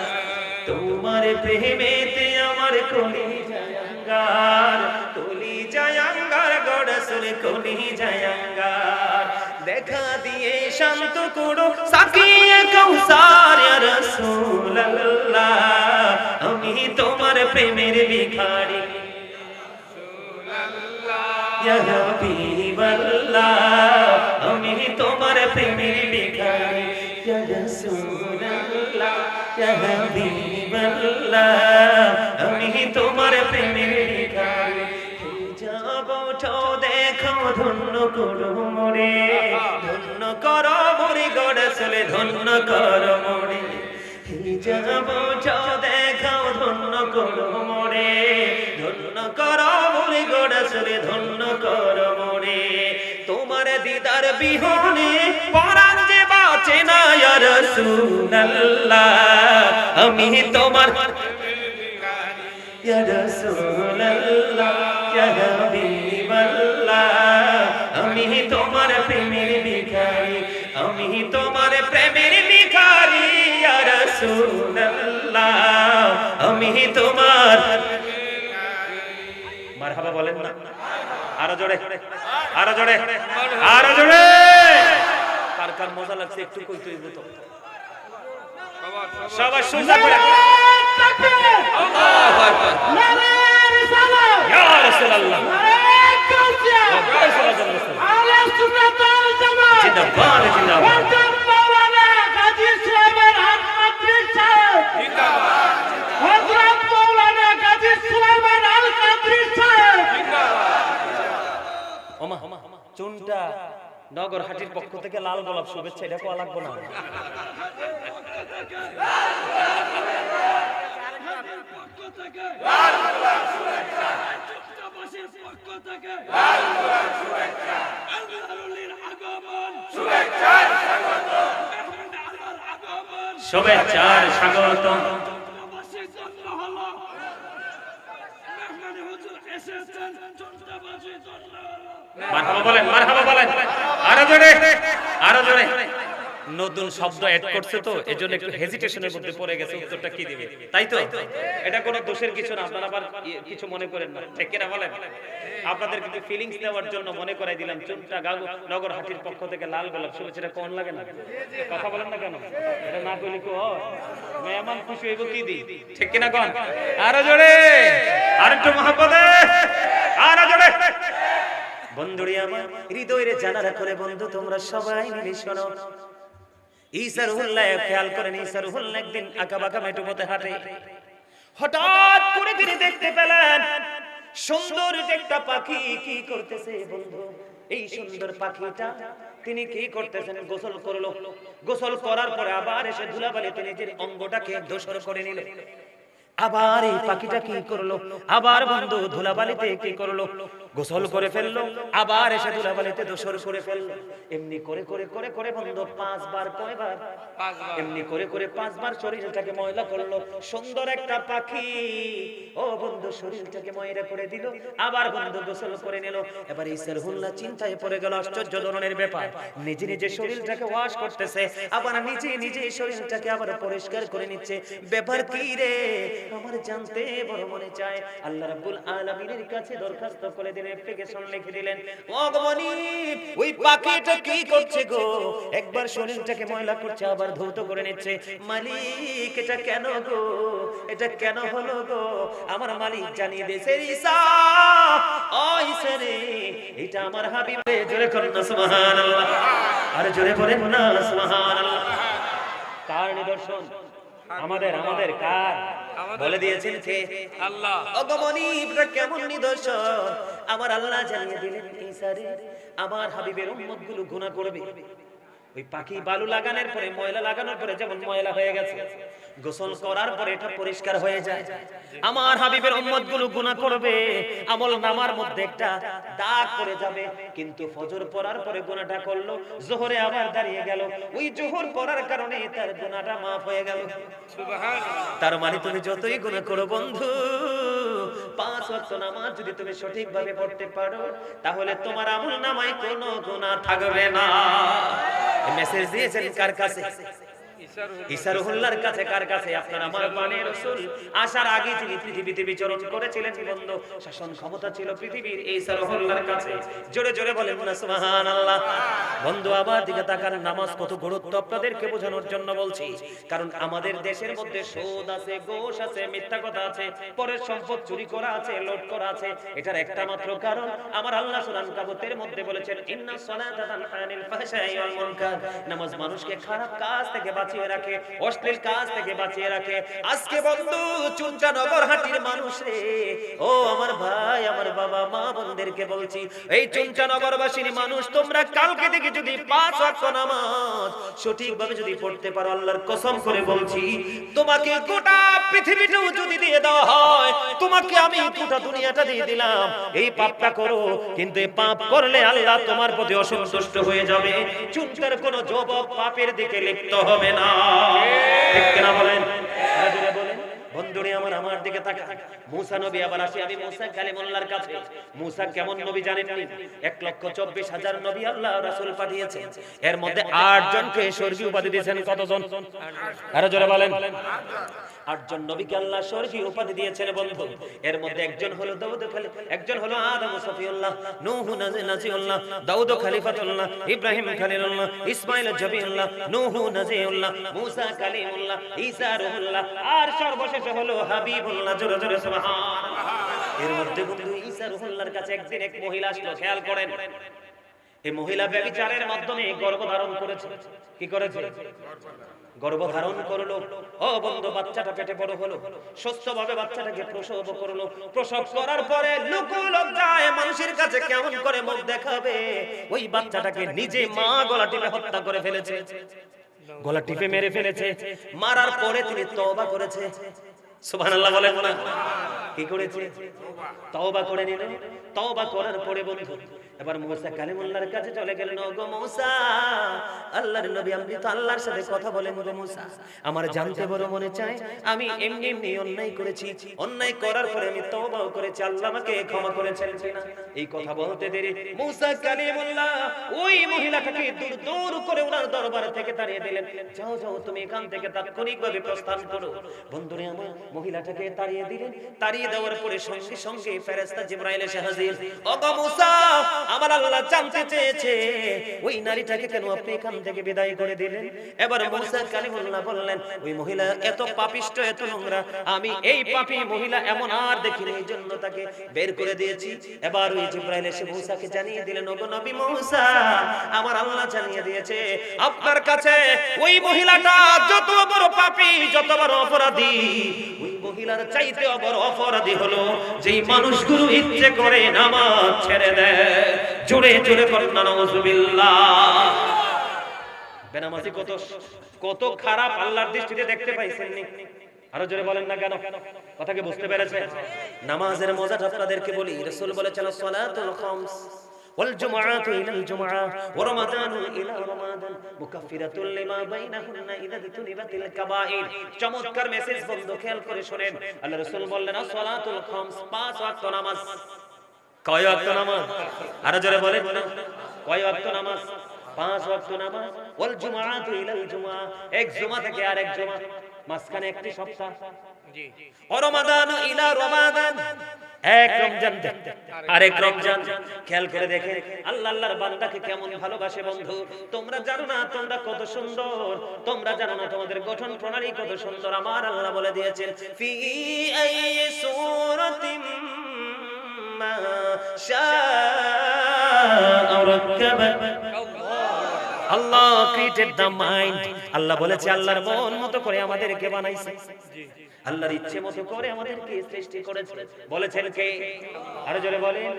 তোমার প্রেমেতে আমার কলি জায়াঙ্গার, কলি জায়াঙ্গার গো রাসূল, কলি জায়াঙ্গার। দেখা দিয়ে শান্ত করো সাকিয়ে কাউসার ইয়া রাসূলুল্লাহ, আমি তোমার প্রেমের ভিখারি ইয়া হাবিবাল্লাহ, আমি তোমার প্রেমের ভিখারি ইয়া রাসূলুল্লাহ, ইয়া হাবিবাল্লাহ, আমি তোমার প্রেমের ভিখারি। যাব তো দেখো, ধন্য করো মোরে, ধন্য করো মোরে গো রাসূল, ধন্য করো মোরে। যাব তো দেখো, ধন্য করো মোরে, ধন্য করো মোরে গো রাসূল, ধন্য করো মোরে। তোমার দিদার বিহনে পরাণ যে বাঁচে না ইয়া রাসূলুল্লাহ, আমি তোমার ইয়া রাসূলুল্লাহ, ইয়া হাবিবাল্লাহ, আমি তোমার প্রেমের ভিখারি, আমি তোমার প্রেমের ভিখারি ইয়া রাসূলুল্লাহ, আমি তোমার। মারহাবা বলেন না? আরো জোরে, আরো জোরে, আরো জোরে। কার কার মজা লাগছে একটু কইতে হইব তো। সবাই সোজা করে আল্লাহু আকবার, নারায়ে রিসালাত, ইয়া রাসূলুল্লাহ, নারায়ে কাউসার, ইয়া রাসূলুল্লাহ, আলা সুন্নাতুল জামাত, জিন্দাবাদ, জিন্দাবাদ, মাওলানা গাজী সুলাইমান আল-কাদরি সাহেব, জিন্দাবাদ, হযরত মাওলানা গাজী সুলাইমান আল-কাদরি সাহেব, জিন্দাবাদ। ওমা চুনটা নগরহাটির পক্ষ থেকে লাল গোলাপ শুভেচ্ছা, এটা কোয়া লাগবে না? শুভেচ্ছার স্বাগতম। মারহাবা বলেন, মারহাবা বলেন, আরো জোরে, আরো জোরে। নতুন শব্দ এড করছে তো এজন্য একটু হেজিটেশনের মধ্যে পড়ে গেছে, উত্তরটা কি দিবে, তাই তো? এটা কোনো দোষের কিছু না, আপনারা আবার কিছু মনে করেন না, ঠিক কিনা বলেন? আপনাদের কিন্তু ফিলিংস দেওয়ার জন্য মনে করাই দিলাম। চুনটা গাগু নগরহাটির পক্ষ থেকে লাল গোলাপ শুভেচ্ছা, কোন লাগে না? কথা বলেন না কেন? এটা না কইলে কি হয়? মেহমান খুশি হইব কি দি, ঠিক কিনা কোন? আরো জোরে, আরেকটু মহব্বতে, আরো জোরে। বন্ধুরি আমার হৃদয়ের জানালা করে বন্ধু তোমরা সবাই মিলে শোনো। ঈসা রুহুল্লাহ খেয়াল করেন, ঈসা রুহুল্লাহ একদিন আঁকাবাঁকা মেটু পথে হাঁটে, হঠাৎ করে তিনি দেখতে পেলেন সুন্দর একটা পাখি কি করতেছে বন্ধু। এই সুন্দর পাখিটা তিনি কি করতেছেন, গোসল করলো। গোসল করার পরে আবার এসে ধুলাবালিতে নিজের অঙ্গটাকে ধূসর করে নিল। আবার এই পাখিটা কি করলো, আবার বন্ধু ধুলাবালিতে কি করলো, গোসল করে ফেললো, আবার এসে ধুলাবালিতে ধূসর করে ফেললো। এমনি করে করে করে করে বন্ধু 5 বার, কয়বার? এমনি করে করে 5 বার শরীরটাকে ময়লা করলো। সুন্দর একটা পাখি ও বন্ধু শরীরটাকে ময়লা করে দিল, আবার বন্ধু গোসল করে নিল। এবার ঈসা রুহুল্লাহ চিন্তায় পড়ে গেল, আশ্চর্য ধরনের ব্যাপার। নিজে নিজে শরীরটাকে ওয়াশ করতেছে, আবার নিজে নিজে শরীরটাকে আবার পরিষ্কার করে নিচ্ছে। ব্যাপার কি রে আমার জানতে বড় মনে চায়। আল্লাহ রাব্বুল আলামিনের কাছে দরখাস্ত করে দিলেন, অ্যাপ্লিকেশন লিখে দিলেন, ও গমনি ওই পাখিটা কি করছে গো? একবার শরীরটাকে ময়লা করছে, আবার ধৌত করে নিচ্ছে। মালিক এটা কেন গো, এটা কেন হলো গো? আমার মালিক জানিয়ে দিয়েছে, ঈসা ও ঈসা রে এটা আমার হাবিব রে। জোরে করুন না সুবহানাল্লাহ, আর জোরে বলেন না সুবহানাল্লাহ। কার নিদর্শন? আমাদের আমাদের কার? বলে দিয়েছেন কে? আল্লাহ। অগমনি এটা কেমন নিদর্শন? আমার আল্লাহ জানিয়ে দিলেন, ঈসা রে আমার হাবিবের উম্মতগুলো গুনাহ করবে। ওই পাখি বালু লাগানোর পরে, ময়লা লাগানোর পরে যেমন ময়লা হয়ে গেছে, গোসল করার পরে এটা পরিষ্কার হয়ে যায়। আমার হাবিবের উম্মতগুলো গুনাহ করবে, আমল নামার মধ্যে একটা দাগ পড়ে যাবে। কিন্তু ফজর পড়ার পরে গুনাহটা করলো, যোহরে আবার দাঁড়িয়ে গেল, ওই যোহর পড়ার কারণে তার গুনাহটা maaf হয়ে গেল। সুবহানাল্লাহ। তার মানে তুমি যতই গুনাহ করো বন্ধু, 5 ওয়াক্ত নামাজ যদি তুমি সঠিকভাবে পড়তে পারো, তাহলে তোমার আমল নামায় কোনো গুনাহ থাকবে না। মেসেজ দিয়েছেন কার কাছে? ঈসা রুহুল্লাহর কাছে। কার কাছে? আপনার আমার প্রাণের রাসূল আসার আগে যিনি পৃথিবীতে বিচরণ করেছিলেন, বন্ধু শাসন ক্ষমতা ছিল পৃথিবীর, ঈসা রুহুল্লাহর কাছে। জোরে জোরে বলেন না সুবহানাল্লাহ। বন্ধু আবার দিকে তাকান, নামাজ কত গুরুত্ব আপনাদেরকে বোঝানোর জন্য বলছি। কারণ আমাদের দেশের মধ্যে সুদ আছে, ঘুষ আছে, মিথ্যা কথা আছে, পরের সম্পদ চুরি করা আছে, লুট করা আছে। এটার একটা মাত্র কারণ আমার আল্লাহ সূরা আনকাবুতের মধ্যে বলেছেন, ইন্নাস সালাতা তানহা আনিল ফাহশাই ওয়াল মুনকার। নামাজ মানুষকে খারাপ কাজ থেকে বাঁচিয়ে রাখে, অশ্লীল কাজ থেকে বাঁচিয়ে রাখে। আজকে বন্ধু চুনটা নগরহাটির মানুষ রে, ও আমার ভাই, আমার বাবা, মা বোনদেরকে বলছি, এই চুনটা নগরবাসীর মানুষ, তোমরা কালকে থেকে যদি 5 ওয়াক্ত নামাজ সঠিকভাবে যদি পড়তে পারো, আল্লাহর কসম করে বলছি, তোমাকে গোটা পৃথিবীটাও যদি দিয়ে দেওয়া হয়, তোমাকে আমি গোটা দুনিয়াটা দিয়ে দিলাম, এই পাপটা করো। কিন্তু এই পাপ করলে আল্লাহ তোমার প্রতি অসন্তুষ্ট হয়ে যাবে। চুনটার কোনো জবাব পাপের দিকে লিপ্ত হবে না, ঠিক কিনা বলেন? বলেন বন্ধুরে আমার, আমার দিকে তাকান। মুসা নবী আবার আসি আমি মুসা কালিমুল্লাহর কাছে। মুসা কেমন নবী জানেন নি? 1,24,000 নবী আল্লাহ রাসূল পাঠিয়েছেন, এর মধ্যে 8 জনকে স্বর্গীয় উপাধি দিয়েছেন। কতজন? আরো জোরে বলেন। 8 জন নবীকে আল্লাহ স্বর্গীয় উপাধি দিয়েছেন বন্ধু। এর মধ্যে একজন হলো দাউদ খলিল, একজন হলো আদম সফিউল্লাহ, নূহ নাজিউল্লাহ, দাউদ খলিফাতুল্লাহ, ইব্রাহিম খলিলুল্লাহ, ইসমাঈল জবিউল্লাহ, নূহ নাজিউল্লাহ, মুসা কালিমুল্লাহ, ঈসা রূহুল্লাহ, আর সর্বশেষ হলো হাবিবুল্লাহ। জোরে জোরে সুবহানাল্লাহ। এর মধ্যে বন্ধু ঈসা রূহুল্লাহর কাছে একদিন এক মহিলা আসলো, খেয়াল করেন। এই মহিলা ব্যভিচারের মাধ্যমে গর্ভধারণ করেছে। কি করেছে? গর্ভধারণ করলো। ও বন্ধু বাচ্চাটা পেটে বড় হলো, সুস্থভাবে বাচ্চাটাকে প্রসব করলো। প্রসব করার পরে লোক লজ্জায় মানুষ মানুষের কাছে কেমন করে মুখ দেখাবে। ওই বাচ্চাটাকে নিজে মা গলা টিপে হত্যা করে ফেলেছে, গলা টিপে মেরে ফেলেছে। মারার পরে তিনি তওবা করেছে। সুবহানাল্লাহ বলেন না? কি করেছে? তওবা করে নিল। তওবা করার পরে বন্ধু এবার মুসা কালিমুল্লাহর কাছে চলে গেলেন। ওগো মুসা, আল্লাহর নবী আপনি তো আল্লাহর সাথে কথা বলেন গো মুসা, আমার জানতে বড় মনে চায় আমি এমনি এমনি অন্যায় করেছি, অন্যায় করার পরে আমি তওবাও করেছি, আল্লাহ আমাকে ক্ষমা করেছেন কিনা। এই কথা বলতে দেরি মুসা কালিমুল্লাহ ওই মহিলাটাকে দূর দূর করে ওনার দরবার থেকে তাড়িয়ে দিলেন। যাও যাও তুমি এখান থেকে তাৎক্ষণিকভাবে প্রস্থান করো। বন্ধুরে আমার মহিলাটাকে তাড়িয়ে দিলেন। তাড়িয়ে দেওয়ার পরে সঙ্গে সঙ্গে ফেরেশতা জিবরাইল এসে হাজির। ওগো মুসা, আমার আল্লাহ জানতে চেয়েছে ওই নারীটাকে কেন আপনি এখান থেকে বিদায় করে দিলেন। এবার মুসা কালিমুল্লাহ বললেন, ওই মহিলা এত পাপিষ্ট, এত নোংরা, আমি এই পাপী মহিলা এমন আর দেখিনি, এই জন্য তাকে বের করে দিয়েছি। এবার ওই জিবরাইল এসে মুসাকে জানিয়ে দিলেন, ওগো নবী মুসা, আমার আল্লাহ জানিয়ে দিয়েছে আপনার কাছে ওই মহিলাটা যত বড় পাপী, যত বড় অপরাধী, ওই মহিলার চাইতে বড় অপরাধী হলো যেই মানুষগুলো ইচ্ছে করে নামাজ ছেড়ে দেয়। জোরে জোরে বলেন নাউজুবিল্লাহ। বেনামাজি কত কত খারাপ আল্লাহর দৃষ্টিতে দেখতে পাইছেন নি? আরো জোরে বলেন না কেন? কথা কি বুঝতে পেরেছেন? নামাজের মজাটা আপনাদেরকে বলি। রাসূল বলেছেন সালাতুল খামস ওয়াল জুমআতু ইলাল জুমআ ওয়া রমাদানু ইলা রমাদান মুকাফফিরাতুল লিমা বাইনাহুন্না ইযা তুনিবাতিল কাবাইর। চমৎকার মেসেজ বন্ধু, খেয়াল করে শুনেন। আল্লাহ রাসূল বললেন সালাতুল খামস, পাঁচ ওয়াক্ত নামাজ। কয় ওয়াক্ত নামাজ? আরো জোরে বলেন না, কয় ওয়াক্ত নামাজ? পাঁচ ওয়াক্ত নামাজ। ওয়াল জুমআতু ইলাল জুমআ, এক জুমা থেকে আরেক জুমা, মাঝখানে একটি সপ্তাহ। জি। ওয়া রমাদানু ইলা রমাদান, এক রমজান আরেক রমজান। খেয়াল করে দেখেন আল্লাহ আল্লাহর বান্দাকে কেমন ভালোবাসে বন্ধু। তোমরা জানো না তোমরা কত সুন্দর, তোমরা জানো না তোমাদের গঠন প্রণালী কত সুন্দর। আমার আল্লাহ বলে দিয়েছেন ফি আইয়ি সূরাতিন মা শাআ রাক্কাবা। আল্লাহ ক্রিয়েটেড দ্য মাইন্ড। আল্লাহ বলেছে আল্লাহর মন মতো করে আমাদেরকে বানাইছে। আল্লাহর ইচ্ছে মতো করে আমাদেরকে সৃষ্টি করেছে। বলেছেন কে? আরো জোরে বলেন।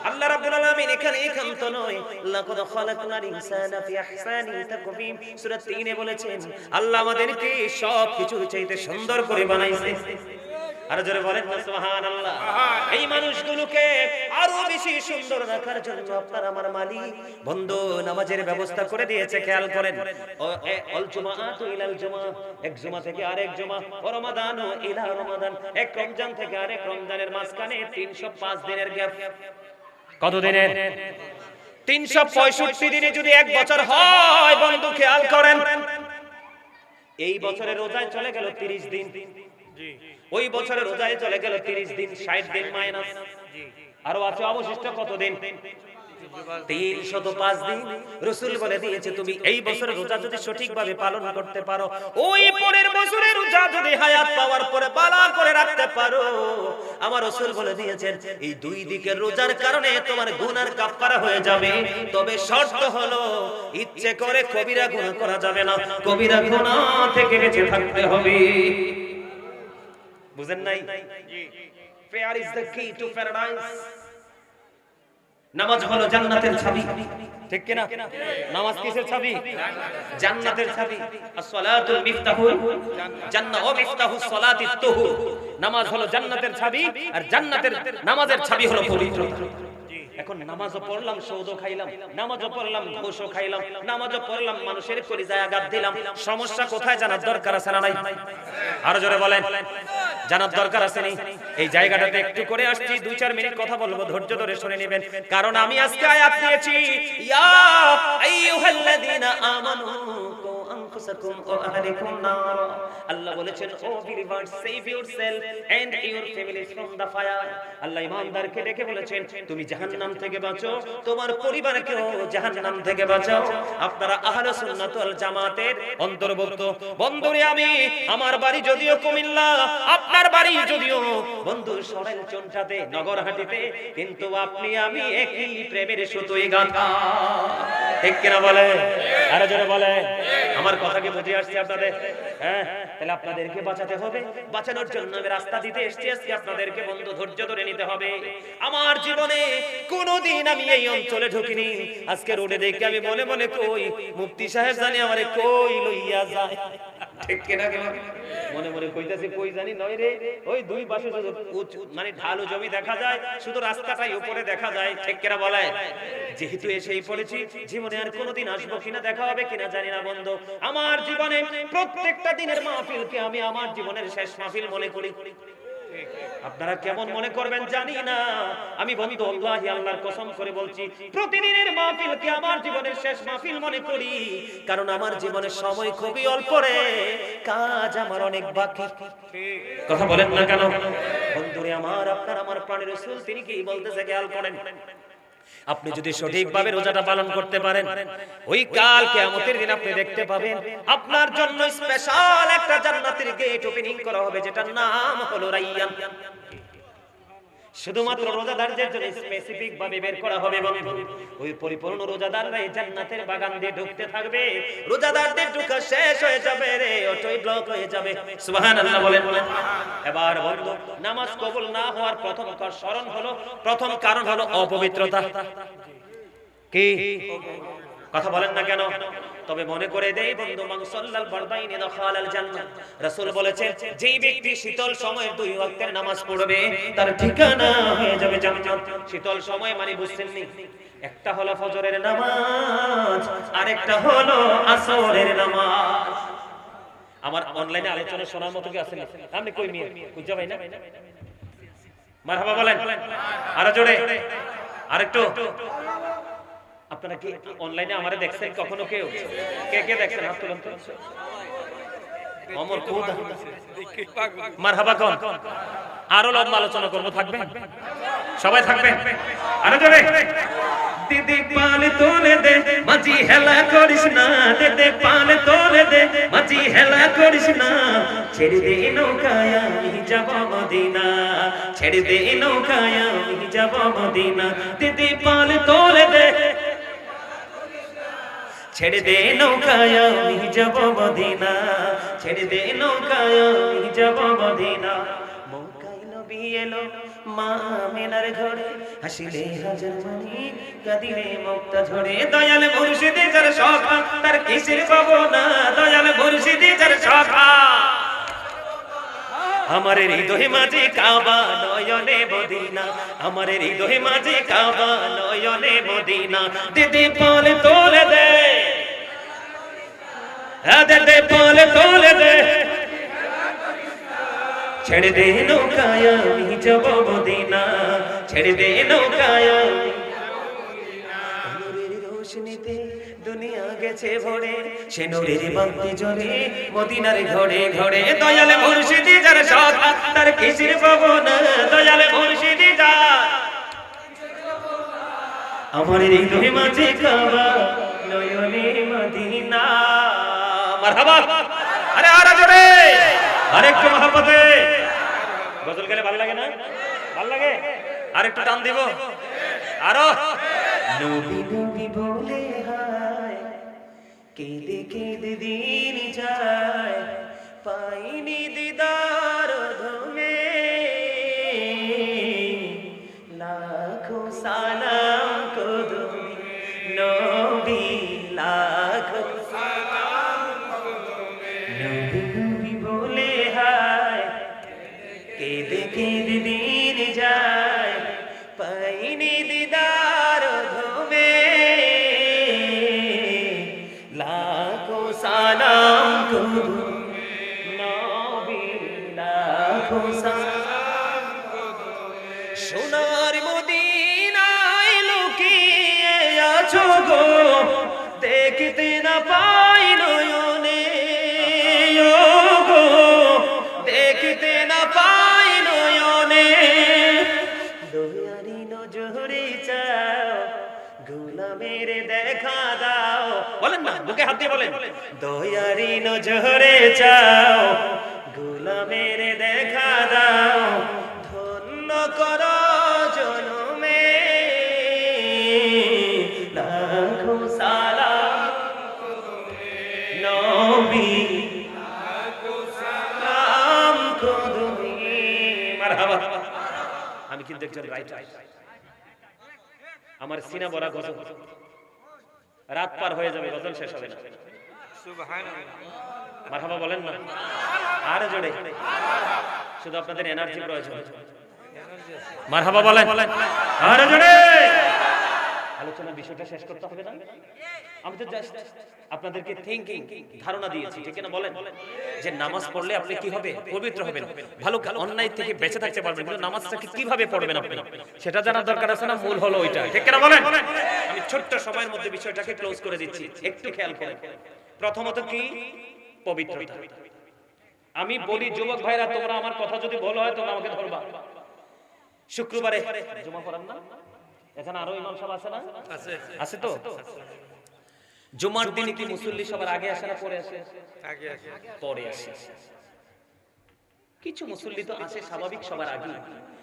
আল্লাহ রাব্বুল আলামিন এখানে একান্ত নয়, লাকাদ খালাকনাল ইনসানা ফি আহসানি তাকওয়িম সূরা 3 এ বলেছেন আল্লাহ আমাদেরকে সবকিছুর চাইতে সুন্দর করে বানাইছে। আরো জোরে বলেন না সুবহানাল্লাহ। এই মানুষগুলোকে আরো বেশি সুন্দর রাখার জন্য আপনার আমার মালিক বন্ধু নামাজের ব্যবস্থা করে দিয়েছে। খেয়াল করেন আল জুমআতু ইলাল জুমআ, এক জুমা থেকে আরেক জুমা, ওয়া রমাদানু ইলা রমাদান, এক রমজান থেকে আরেক রমজানের মাঝখানে 305 দিনের গ্যাপ। কত দিনের? 365 দিনে যদি এক বছর হয় বন্ধু খেয়াল করেন, এই বছরের রোজায় চলে গেল 30 দিন। জি। ওই বছরের রোজায় চলে গেল 30 দিন, 60 দিন মাইনাস। জি। আরো আছে অবশিষ্ট কত দিন? 305 দিন। রাসূল বলে দিয়েছে তুমি এই বছরের রোজা যদি সঠিকভাবে পালন করতে পারো, ওই পরের বছরের রোজা যদি হায়াত পাওয়ার পরে পালন করে রাখতে পারো, আমার রাসূল বলে দিয়েছেন এই দুই দিকের রোজার কারণে তোমার গুনার কাফারা হয়ে যাবে। তবে শর্ত হলো ইচ্ছে করে কবিরা গুনাহ করা যাবে না, কবিরা গুনাহ থেকে বেঁচে থাকতে হবে। বুঝেন নাই? জি। Prayer is the key to paradise. নামাজ হলো জান্নাতের চাবি, ঠিক কি না? নামাজ কিসের চাবি? জান্নাতের চাবি। as-salatul miftahul জান্নাহ ওয়া মিফতাহুস সালাতিত তুহুর। নামাজ হলো জান্নাতের চাবি, আর জান্নাতের নামাজের চাবি হলো পবিত্রতা। এখন নামাজও পড়লাম, সৌদও খাইলাম, নামাজও পড়লাম, ঘুষও খাইলাম, নামাজও পড়লাম, মানুষের কলিজায় আঘাত দিলাম। সমস্যা কোথায় জানার দরকার আছে না নাই? আরো জোরে বলেন। জানার দরকার আছে নি? এই জায়গাটাতে একটু করে আসছি, 2-4 মিনিট কথা বলবো, ধৈর্য ধরে শুনে নেবেন। কারণ আমি আজকে আয়াত দিয়েছি ইয়া আইয়ুহাল্লাযীনা আমানু কু আনফুসাকুম ওয়া আহলিকুম নার। আল্লাহ বলেছেন O believers, save yourself and your families from the fire. আল্লাহ ঈমানদারকে ডেকে বলেছেন তুমি জাহান্নাম থেকে বাঁচো, তোমার পরিবারকেও জাহান্নাম থেকে বাঁচাও। আপনারা আহলে সুন্নাত ওয়াল জামাতের অন্তর্ভুক্ত। বন্ধুরে আমি আমার বাড়ি যদিও কুমিল্লা, আপনার বাড়ি যদিও বন্ধু সরাইল চন্টাতে, নগরহাটিতে, কিন্তু আপনি আমি একই প্রেমের সুতোয় গাঁথা। ঠিক কিনা বলে? আরো জোরে বলে। আমার কথা কি বুঝে আসছে আপনাদের? হ্যাঁ, তাহলে আপনাদেরকে বাঁচাতে হবে। বাঁচানোর জন্য আমি রাস্তা দিতে এসেছি আজকে আপনাদেরকে। বন্ধু, ধৈর্য ধরে নিতে হবে। আমার জীবনে কোনোদিন আমি এই অঞ্চলে ঢুকিনি। আজকে রোডে দেখে আমি মনে মনে কই মুফতি সাহেব জানি আমারে কই লইয়া যায়। ঠিক কিনা? মনে মনে কইতাছি কই জানি নয় রে, ওই দুই পাশে মানে ঢালু জমি দেখা যায়, শুধু রাস্তাটাই উপরে দেখা যায়। ঠিক কিনা বলে? যেহেতু এসেই পড়েছি, জীবনে আর কোনোদিন আসবো কিনা, দেখা হবে কিনা জানি না বন্ধু। আমার জীবনে প্রত্যেকটা দিনের মাহফিলকে আমি আমার জীবনের শেষ মাহফিল মনে করি। আপনারা কেমন মনে করবেন জানি না, আমি বন্ধু আল্লাহি আল্লাহর কসম করে বলছি, প্রতিদিনের মাহফিলকে আমার জীবনের শেষ মাহফিল মনে করি। কারণ আমার জীবনের সময় খুবই অল্প রে, কাজ আমার অনেক বাকি। কথা বলেন না কেন বন্ধুরে আমার? আপনার আমার প্রাণের রাসূল তিনি কি বলতেছে খেয়াল করেন। আপনি যদি সঠিকভাবে রোজাটা পালন করতে পারেন, ওই কাল কিয়ামতের দিন আপনি দেখতে পাবেন আপনার জন্য স্পেশাল একটা জান্নাতের গেট ওপেনিং করা হবে, যেটার নাম হলো রাইয়ান। শুধুমাত্র রোজাদারদের জন্য স্পেসিফিক ভাবে বের করা হবে বন্ধু। ওই পরিপূর্ণ রোজাদাররা এই জান্নাতের বাগান দিয়ে ঢুকতে থাকবে। রোজাদারদের ঢোকা শেষ হয়ে যাবে রে, অটোই ব্লক হয়ে যাবে। সুবহানাল্লাহ বলেন না? এবার বন্ধু, নামাজ কবুল না হওয়ার প্রথম কারণ হলো অপবিত্রতা। কি কথা বলেন না কেন? তবে মনে করে দেই বন্ধু, মান সাল্লাল ফারদাইনি দাখালাল জান্নাহ। রাসূল বলেছেন, যেই ব্যক্তি শীতল সময়ে দুই ওয়াক্তের নামাজ পড়বে তার ঠিকানা হয়ে যাবে জান্নাত। শীতল সময় মানে বুঝছেন নি? একটা হলো ফজরের নামাজ, আরেকটা হলো আসরের নামাজ। আমার অনলাইনে আলোচনা শোনার মতো কি আছে না? আপনি কই মিয়া খুঁজে পাই না? মারহাবা বলেন আরো জোরে, আরেকটু। আপনারা কি অনলাইনে আমারে দেখছেন কখনো? কেউ কে কে দেখছেন? হাত তুলুন তো। অমর খুদা মারহাবা কোন? আরো লম্বা আলোচনা করব, থাকবেন সবাই? থাকবেন আরো জোরে। দিদি পালে তোলে দে মাঝি হেলা করিস না, দিদি পালে তোলে দে মাঝি হেলা করিস না। ছেড়ে দে নৌকায় আমি যাব মদিনা, ছেড়ে দে নৌকায় আমি যাব মদিনা। দিদি পালে তোলে দে, ছেড়ে দে নৌকায় আমি যাব মদিনা, ছেড়ে দে নৌকায় আমি যাব মদিনা। মক্কায় নবী এলো মা আমিনার ঘরে, হাসিলে হাজার মানি কাঁদিলে মুক্তা ঝরে। দয়াল মুর্শিদে যার সখা তার কিসের পাবনা, দয়াল মুর্শিদে যার সখা। আমার হৃদয় মাঝে কাবা নয়নে মদিনা, আমার হৃদয় মাঝে কাবা নয়নে মদিনা। দিদি পালে তোলে দে, দিদি পালে তোলে দে, ছেড়ে দে নৌকায় আমি যাব মদিনা, ছেড়ে দে নৌকায়। নূরের রোশনীতে দুনিয়া গেছে ভরে, সে নূরের বাতি জ্বলে মদিনার ঘরে ঘরে। দয়াল মুর্শিদি যার সখা তার কিসের পাবনা, দয়াল মুর্শিদি যার। আমার হৃদয় মাঝে কাবা নয়নে মদিনা। মারহাবা, আরে আরে জোরে, আরেকটু মহব্বতে। গজল গেলে ভালো লাগে না? ভালো লাগে? আরেকটু টান দিব আরো। নবী নবী বলে হায়, কেঁদে কেঁদে দিন যায়, পাইনি দিদার ধমে। লাখো সালাম কদমি নবী, লাখো সালাম কদমি। নবী নবী বলে হায়, কেঁদে কেঁদে দিন যায়, পাইনি দিদার ধমে। লাখো সালাম কদমি নবী, লাখো সালাম কদমি। সোনার মদিনায় লুকিয়ে আছো গো, দেখতে না পাই নয়নে গো, দেখতে না পাই নয়নে। দয়ারি নজরে চাও, গোলামের দেখা দাও। বলেন না, বুকে হাত দিয়ে বলেন। দয়ারি নজরে চাও, গোলামের দেখা দাও, ধন্য কর জনমে। লাখো সালাম একজন রাইটার, আমার সিনা বড়া গজল, রাত পার হয়ে যাবে গজল শেষ হবে না। মারহাবা বলেন না আরো জোরে, শুধু আপনাদের এনার্জি প্রয়োজন। মারহাবা বলেন আরো জোরে। আলোচনার বিষয়টা শেষ করতে হবে না? আমি তো জাস্ট আপনাদেরকে থিংকিং ধারণা দিয়েছি, ঠিক না বলেন? যে নামাজ পড়লে আপনি কি হবে? পবিত্র হবেন, ভালো অন্যায় থেকে বেঁচে থাকতে পারবেন। কিন্তু নামাজটাকে কিভাবে পড়বেন আপনি সেটা জানার দরকার আছে না? মূল হলো ওইটা, ঠিক না বলেন? আমি ছোট্ট সময়ের মধ্যে বিষয়টাকে ক্লোজ করে দিচ্ছি, একটু খেয়াল করেন। প্রথমত কি? পবিত্রতা। আমি বলি যুবক ভাইরা, তোমরা আমার কথা যদি ভুল হয় তোমরা আমাকে ধরবা। শুক্রবারে জুমা পড়ান না? এখানে আরো ইমাম সাহেব আছে না? আছে তো। জুমার দিনে কি মুসল্লি সবার আগে আসে না পরে আসে? আগে আসে, পরে আসে। কিছু মুসল্লি তো আসে স্বাভাবিক সবার আগে,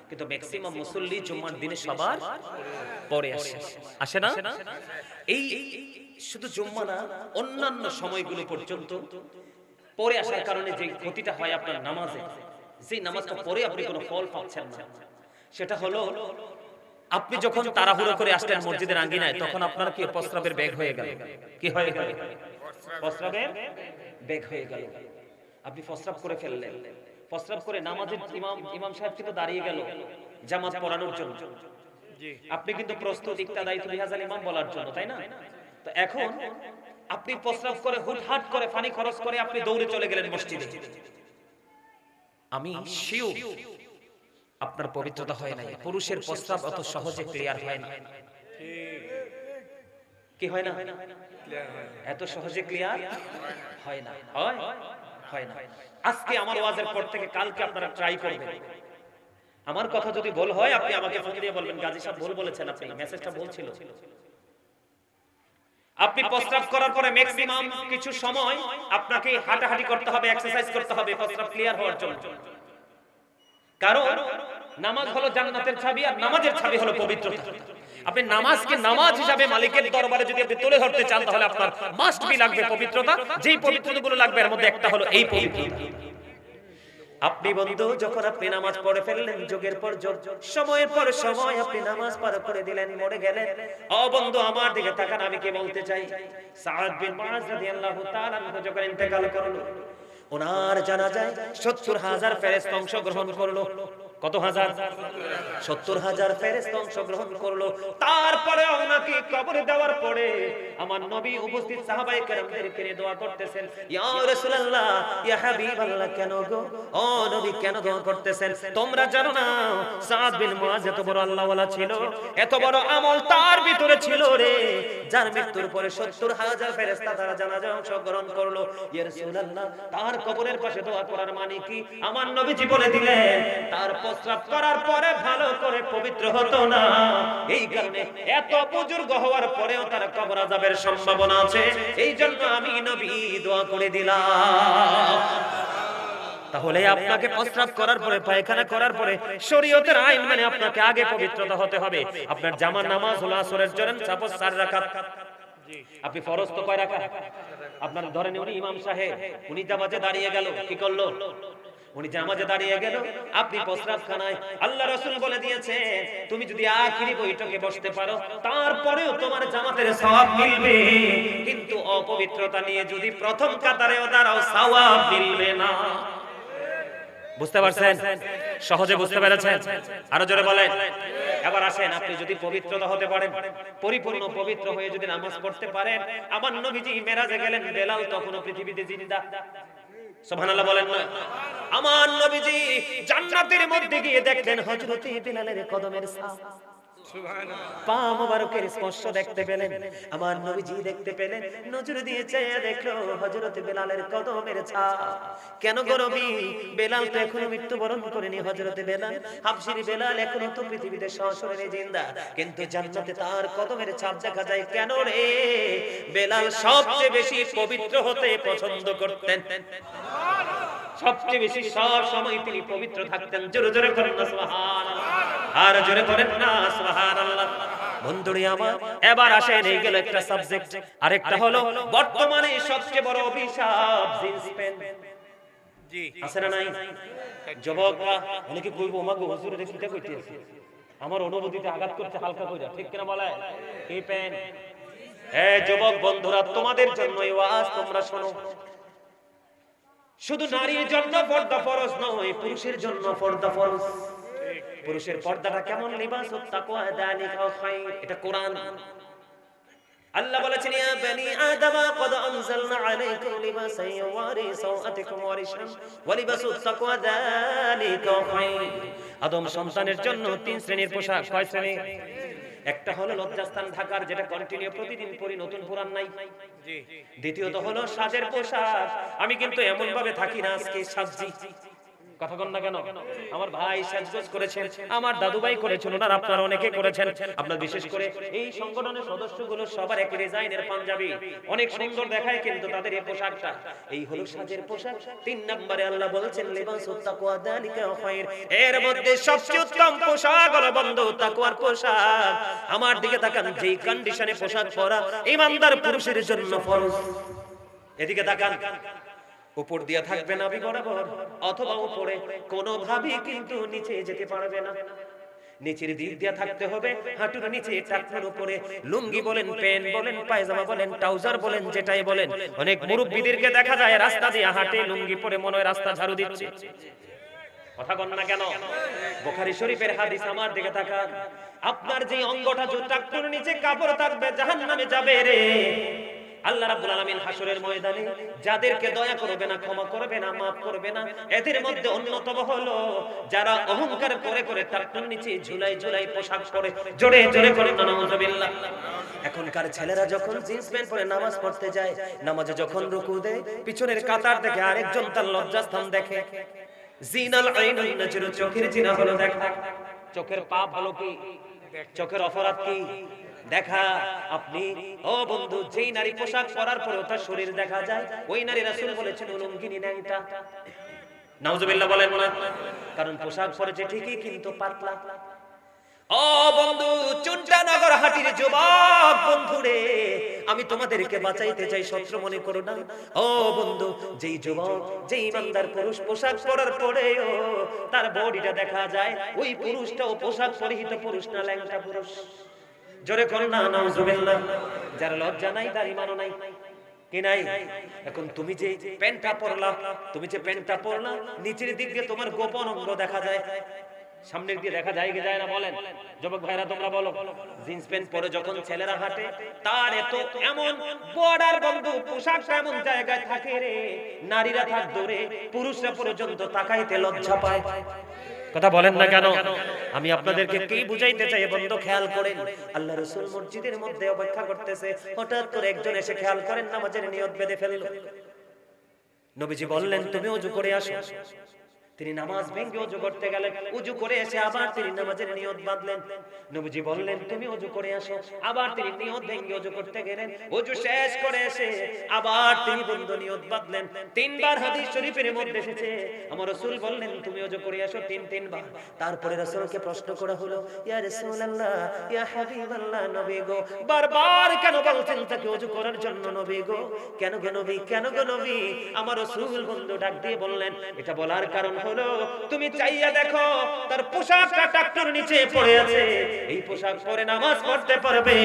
কিন্তু ম্যাক্সিমাম মুসল্লি জুমার দিনে সবার পরে আসে। আসে না? এই শুধু জুম্মা না, অন্যান্য সময়গুলো পর্যন্ত পরে আসার কারণে যে ক্ষতিটা হয় আপনার নামাজে, যে নামাজটা পরে আপনি কোনো ফল পাচ্ছেন না, সেটা হলো আপনি যখন তাড়াহুড়ো করে আসলেন মসজিদের আঙ্গিনায়, তখন আপনার কি প্রস্রাবের ব্যাগ হয়ে গেল। কি হয়ে গেল? প্রস্রাবের ব্যাগ হয়ে গেল। আপনি প্রস্রাব করে ফেললেন, প্রস্রাব করে নামাজের ইমাম সাহেব কিন্তু দাঁড়িয়ে গেল জামাত পড়ানোর জন্য। আপনি কিন্তু প্রস্তুত ইক্তাদাই তুলিহাজাল ইমাম বলার জন্য, তাই না? তো এখন আপনি প্রস্রাব করে হুটহাট করে পানি খরচ করে আপনি দৌড়ে চলে গেলেন মসজিদে। আমি শিওর আপনার পবিত্রতা হয় নাই। পুরুষের প্রস্রাব অত সহজে ক্লিয়ার হয় না। কি হয় না? এত সহজে ক্লিয়ার হয় না। হয় না। আজকে আমার ওয়াজের পর থেকে কালকে আপনারা ট্রাই করবেন। আমার কথা যদি ভুল হয় আপনি আমাকে ফোন দিয়ে বলবেন, গাজী সাহেব ভুল বলেছেন, আপনি মেসেজটা ভুল ছিল। আপনি প্রস্রাব করার পরে ম্যাক্সিমাম কিছু সময় আপনাকে হাঁটাহাঁটি করতে হবে, এক্সারসাইজ করতে হবে প্রস্রাব ক্লিয়ার হওয়ার জন্য। কারণ নামাজ হলো জান্নাতের চাবি, আর নামাজের চাবি হলো পবিত্রতা। আপনি নামাজকে নামাজ হিসাবে মালিকের দরবারে যদি আপনি তুলে ধরতে চান, তাহলে আপনার মাস্ট বি লাগবে পবিত্রতা। যেই পবিত্রতাগুলো লাগবে এর মধ্যে একটা হলো এই পবিত্রতা। আপনি বন্ধু যখন আপনি নামাজ পড়ে ফেললেন, যুগের পর যুগ, সময়ের পর সময় আপনি নামাজ পার করে দিলেন, মরে গেলেন। ও বন্ধু আমার দিকে তাকান, আমি কি বলতে চাই? সাদ বিন মুআজ রাদিয়াল্লাহু তাআলা যখন ইন্তেকাল করলো, ওনার জানাজায় ৭০,০০০ ফেরেশতা অংশগ্রহণ করলো। কত হাজার? ৭০,০০০ ফেরেশতা অংশগ্রহণ করলো। তারপরে ওনাকে কবরে দেওয়ার পরে আমার নবী উপস্থিত সাহাবায়ে কেরামদেরকে নিয়ে দোয়া করতেছেন, ইয়া রাসূলুল্লাহ, ইয়া হাবিবাল্লাহ, কেন গো ও নবী কেন দোয়া করতেছেন? তোমরা জানো না সাদ বিন মুআজ এত বড় আল্লাহওয়ালা ছিল, এত বড় আমল তার ভিতরে ছিল রে, যার মৃত্যুর পরে ৭০,০০০ ফেরেশতা তারা জানাজায় অংশগ্রহণ করলো। ইয়া রাসূলুল্লাহ, তার কবরের পাশে দোয়া করার মানে কি? আমার নবীজি বলে দিলেন, তার প্রস্রাব করার পরে ভালো করে পবিত্র হতো না, এই কারণে এত বুজুর্গ হওয়ার পরেও তার কবর আযাবের সম্ভাবনা আছে, এই জন্য আমি নবী দোয়া করে দিলাম। তাহলে আপনাকে প্রস্রাব করার পরে, পায়খানা করার পরে শরীয়তের আইন মানে আপনাকে আগে পবিত্রতা হতে হবে। আপনার জামার নামাজ হলো আসরের জন্য ৪ রাকাত। আপনি ফরজ তো কয় রাকাত? আপনার ধরেন উনি ইমাম সাহেব, উনি জামাতে দাঁড়িয়ে গেল, কি করলো? উনি জামাতে দাঁড়িয়ে গেল, আপনি প্রস্রাবখানায়। আল্লাহ রাসূল বলে দিয়েছে, তুমি যদি আখিরি বৈঠকে বসতে পারো তারপরেও তোমার জামাতের সওয়াব মিলবে, কিন্তু অপবিত্রতা নিয়ে যদি প্রথম কাতারেও দাঁড়াও সওয়াব মিলবে না। বুঝতে পারছেন? সহজে বুঝতে পেরেছেন? আরো জোরে বলেন। এবার আসেন, আপনি যদি পবিত্রতা হতে পারেন, পরিপূর্ণ পবিত্র হয়ে যদি নামাজ পড়তে পারেন, আমার নবীজি মেরাজে গেলেন, বেলাল তখনও পৃথিবীতে জিন্দা। সুবহানাল্লাহ বলেন না? আমার নবীজি জান্নাতের মধ্যে গিয়ে দেখলেন হযরত বিলালের কদমের ছাপ, সুবহানাল্লাহ, পা মোবারকের স্পর্শ দেখতে পেলেন। আমার নবীজি দেখতে পেলেন, নজর দিয়ে চেয়ে দেখলো হযরত বিলালের কদমের ছাপ। কেন গো নবী? বেলাল তো এখনো মৃত্যুবরণ করেনি। হযরত বেলাল, হাবশীর বেলাল এখনো তো পৃথিবীতে সশরীরে জিন্দা, কিন্তু জান্নাতে তার কদমের ছাপ দেখা যায়। কেন রে? বেলাল সবচেয়ে বেশি পবিত্র হতে পছন্দ করতেন, সবচেয়ে বেশি সব সময় তিনি পবিত্র থাকতেন। জোরে জোরে করেন না সুবহানাল্লাহ, আর জোরে করেন না সুবহানাল্লাহ। বন্ধুরে আমার, এবার আসেন, এই গেল একটা সাবজেক্ট। আরেকটা হলো বর্তমানে সবচেয়ে বড় অভিশাপ জিন্স প্যান্ট। জি আছে না নাই? যুবকরা অনেকে কইবো, ওমা গো হুজুর রে কিটা কইতেছে, আমার অনুভূতিতে আঘাত করছে হালকা কইরা, ঠিক কিনা বলে? এই প্যান্ট। যুবক বন্ধুরা, তোমাদের জন্য এই ওয়াজ, তোমরা শোনো। শুধু নারীর জন্য পর্দা ফরজ নয়, পুরুষের জন্য পর্দা ফরজ। পুরুষের পর্দাটা কেমন? লিবাসুত তাকওয়া যালিকা খায়র, এটা কোরআন। আল্লাহ বলেছেন, ইয়া বনি আদম ক্বাদ আনজালনা আলাইকুম লিবাসান ইউওয়ারি সাওআতিকুম ওয়া রিশান ওয়া লিবাসুত তাকওয়া যালিকা খায়র। আদম সন্তানের জন্য তিন শ্রেণীর পোশাক। কয় শ্রেণী? একটা হলো লজ্জাস্থান ঢাকার, যেটা কন্টিনিউ প্রতিদিন পরি, নতুন পুরান নাই। জি। দ্বিতীয়ত হলো সাজের পোশাক। আমি কিন্তু এমন ভাবে থাকি না আজকে সাজছি, কথা কন না কেন? আমার ভাই সাজগোজ করেছেন, আমার দাদু ভাই করেছেন, ওনারা আপনারা অনেকে করেছেন। আপনারা বিশেষ করে এই সংগঠনের সদস্যগুলো সবার এক ডিজাইনের পাঞ্জাবি, অনেক সুন্দর দেখায়, কিন্তু তাদের এই পোশাকটা, এই হলো সাজের পোশাক। 3 নম্বরে আল্লাহ বলেছেন লিবাসুত তাকওয়া যালিকা খায়র, এর মধ্যে সবচেয়ে উত্তম পোশাক হলো বন্ধু তাকওয়ার পোশাক। আমার দিকে তাকান, যেই কন্ডিশনে পোশাক পরা ঈমানদার পুরুষের জন্য ফরজ। এদিকে তাকান, উপর দিয়া থাকবে নাভি বরাবর, অথবা উপরে কোনোভাবেই কিন্তু নিচে যেতে পারবে না। নিচের দিক দিয়া থাকতে হবে, হাঁটুর নিচে, টাকনুর উপরে। লুঙ্গি বলেন, প্যান্ট বলেন, পায়জামা বলেন, ট্রাউজার বলেন, যেটাই বলেন। অনেক মুরব্বিদেরকে দেখা যায় রাস্তা দিয়ে হাঁটে, লুঙ্গি পরে, মনে হয় রাস্তা ঝাড়ু দিচ্ছে। কথা বল না কেন? বুখারী শরীফের হাদিস, আমার দিকে তাকান। আপনার যে অঙ্গটা, যে টাকনুর নিচে কাপড় থাকবে, জাহান্নামে যাবে রে। আল্লাহ রাব্বুল আলামিন হাসরের ময়দানে যাদেরকে দয়া করবে না, ক্ষমা করবে না, maaf করবে না, এদের মধ্যে অন্যতম হলো যারা অহংকার করে করে টাকনুর নিচে ঝুলাই ঝুলাই পোশাক পরে। জোরে জোরে করে নাউযুবিল্লাহ। এখনকার ছেলেরা যখন জিন্স প্যান্ট পরে নামাজ পড়তে যায়, নামাজে যখন রুকু দেয়, পিছনের কাতার দেখে আরেকজন তার লজ্জাস্থান দেখে। জিনাল আইনুন নজর, চোখের জিনা হলো দেখা। চোখের পাপ হলো কি? চোখের অপরাধ কি? দেখা। আপনি ও বন্ধু, যেই নারী পোশাক পরার পরে তার শরীর দেখা যায়, ওই নারী রাসূল বলেছেন উলঙ্গিনী ন্যাংটা। নাউযুবিল্লাহ বলেন না? কারণ পোশাক পরেছে ঠিকই, কিন্তু পাতলা। ও বন্ধু, চুন্টানগর হাটির যুবক বন্ধুরে, আমি তোমাদেরকে বাঁচাইতে চাই, শত্রু মনে করো না। ও বন্ধু, যেই যুবক, যেই ইমানদার পুরুষ পোশাক পরার পরেও তার বডিটা দেখা যায়, ওই পুরুষটাও পোশাক পরিহিত পুরুষ না, ল্যাংটা পুরুষ। জোরে করুন না নাউযুবিল্লাহ। যার লজ্জা নাই, তার ঈমানও নাই, কি নাই? এখন তুমি যে প্যান্টটা পরলা, তুমি যে প্যান্টটা পরলা, নিচের দিক দিয়ে তোমার গোপন অঙ্গ দেখা যায়, সামনের দিয়ে দেখা যায় কি যায় না? বলেন যুবক ভাইরা, তোমরা বলো। জিন্স প্যান্ট পরে যখন ছেলেরা হাঁটে, তার এত এমন বর্ডার বন্ধু, পোশাকটা এমন জায়গায় থাকে রে, নারীরা থাক দূরে, পুরুষরা পর্যন্ত তাকাইতে লজ্জা পায়। কথা বলেন না কেন? আমি আপনাদেরকে কি বুঝাইতে চাই বন্ধু, খেয়াল করেন। আল্লাহ রাসূল মসজিদের মধ্যে অপেক্ষা করতেছে, হঠাৎ করে একজন এসে, খেয়াল করেন, নামাজের নিয়ত বেঁধে ফেলল। নবীজি বললেন তুমি ওযু করে আসো। তিনি নামাজ ভেঙে ওযু করতে গেলেন, ওযু করে এসে আবার তিনি নামাজের নিয়ত বাঁধলেন। নবীজি বললেন তুমি ওযু করে আসো, আবার তিনি নিয়ত ভেঙে ওযু করতে গেলেন, ওযু শেষ করে এসে আবার তিনি বন্ধ নিয়ত বাঁধলেন। তিনবার হাদিস শরীফের মধ্যে এসেছে, আমার রাসূল বললেন তুমি ওযু করে আসো, তিনবার। তারপরে রাসূলকে প্রশ্ন করা হলো, ইয়া রাসূলুল্লাহ, ইয়া হাবিবাল্লাহ, নবী গো, বারবার কেন বলছেন তাকে ওযু করার জন্য? নবী গো, কেন গো নবী, কেন গো নবী? আমার রাসূল বন্ধু ডাক দিয়ে বললেন, এটা বলার কারণ হলো তুমি চাইয়া দেখো, তার পোশাকটা টাকটুর নিচে পড়ে আছে। এই পোশাক পরে নামাজ পড়তে পারবে,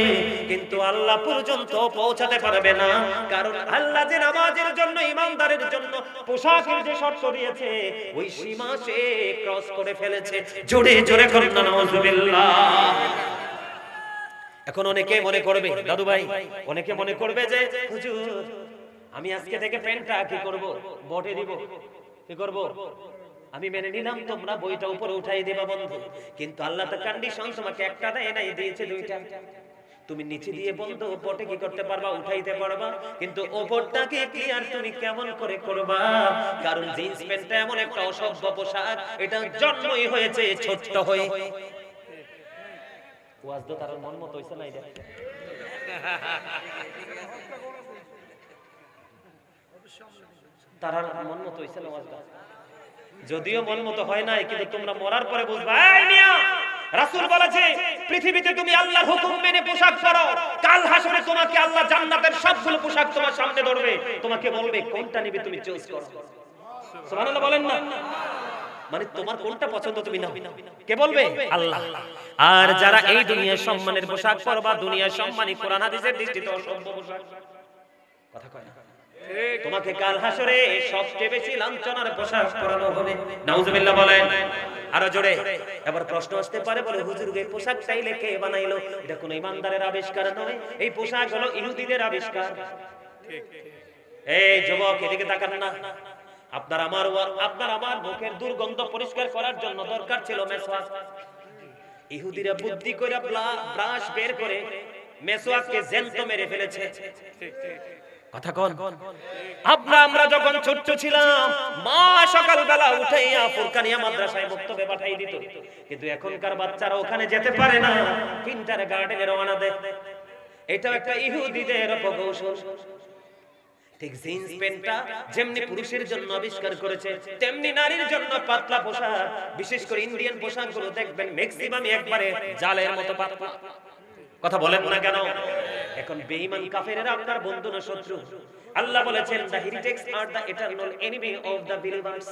কিন্তু আল্লাহ পর্যন্ত পৌঁছাতে পারবে না। কারণ আল্লাহ যে নামাজের জন্য, ঈমানদারের জন্য পোশাকের যে শর্ত দিয়েছে, ওই সীমা সে ক্রস করে ফেলেছে। জোরে জোরে করুন না নাউযুবিল্লাহ। এখন অনেকে মনে করবে, দাদু ভাই, অনেকে মনে করবে যে হুজুর, আমি আজকে থেকে প্যান্টটা কি করব? বটে দিব। কি করব? আমি মেনে নিলাম তোমরা বইটা উপরে উঠাই দিবা বন্ধু, কিন্তু আল্লাহ তো কন্ডিশন তোমাকে একটা দেয় নাই, দিয়েছে দুইটা। তুমি নিচে দিয়ে বন্ধু বটে কি করতে পারবা? উঠাইতে পারবা, কিন্তু ওপরটাকে ক্লিয়ার তুমি কেমন করে করবা? কারণ জিন্স প্যান্টটা এমন একটা অসভ্য পোশাক, এটা জন্মই হয়েছে ছোট্ট হয়ে। ওয়াজ তো তার মন মতো হইছে না, এটা তার মন মতো হইছে না ওয়াজটা। যদিও মন মতো হয় নাই, কিন্তু তোমরা মরার পরে বুঝবা। এই মিয়া, রাসূল বলেছে পৃথিবীতে তুমি আল্লাহর হুকুম মেনে পোশাক পরো, কাল হাসরে তোমাকে আল্লাহ জান্নাতের সবগুলো পোশাক তোমার সামনে ধরবে, তোমাকে বলবে কোনটা নিবে, তুমি চুজ করো। সুবহানাল্লাহ বলেন না? মানে তোমার কোনটা পছন্দ তুমি নাও। কে বলবে? আল্লাহ। আর যারা এই দুনিয়ার সম্মানের পোশাক পরবা, দুনিয়ার সম্মানী কোরআন হাদিসের দৃষ্টিতে অসভ্য পোশাক, কথা কয় না, তোমাকে কাল হাসরে সবচেয়ে বেশি লাঞ্ছনার পোশাক পরানো হবে। নাউজুবিল্লাহ বলেন আরো জোরে। এবার প্রশ্ন আসতে পারে, বলে হুজুর এই পোশাক চাইলে কে বানাইলো? এটা কোন ইমানদারের আবিষ্কার নয়, এই পোশাক হলো ইহুদিদের আবিষ্কার। এই যুবক এদিকে তাকান না। আপনার আমার মুখের দুর্গন্ধ পরিষ্কার করার জন্য দরকার ছিল মেসওয়াক। ইহুদিরা বুদ্ধি করে ব্রাশ বের করে মেসওয়াককে জ্যান্ত মেরে ফেলেছে। কথা কোন? আমরা যখন ছোট ছিলাম মা সকালবেলা উঠাইয়া ফুরকানিয়া মাদ্রাসায় মক্তবে পাঠাই দিত, কিন্তু এখনকার বাচ্চারা ওখানে যেতে পারে না, কিন্টার গার্ডেনে রওনা দেয়। এটা একটা ইহুদিদের অপকৌশল। ঠিক জিন্স প্যান্টটা যেমনি পুরুষের জন্য আবিষ্কার করেছে, তেমনি নারীর জন্য পাতলা পোশাক, বিশেষ করে ইন্ডিয়ান পোশাকগুলো দেখবেন ম্যাক্সিমাম একবারে জালের মতো পাতলা। কথা বলেন না কেন? এখন বেঈমান কাফেররা আপনার বন্ধু না শত্রু? আল্লাহ বলেছেন the heretics are the eternal enemy of the believers.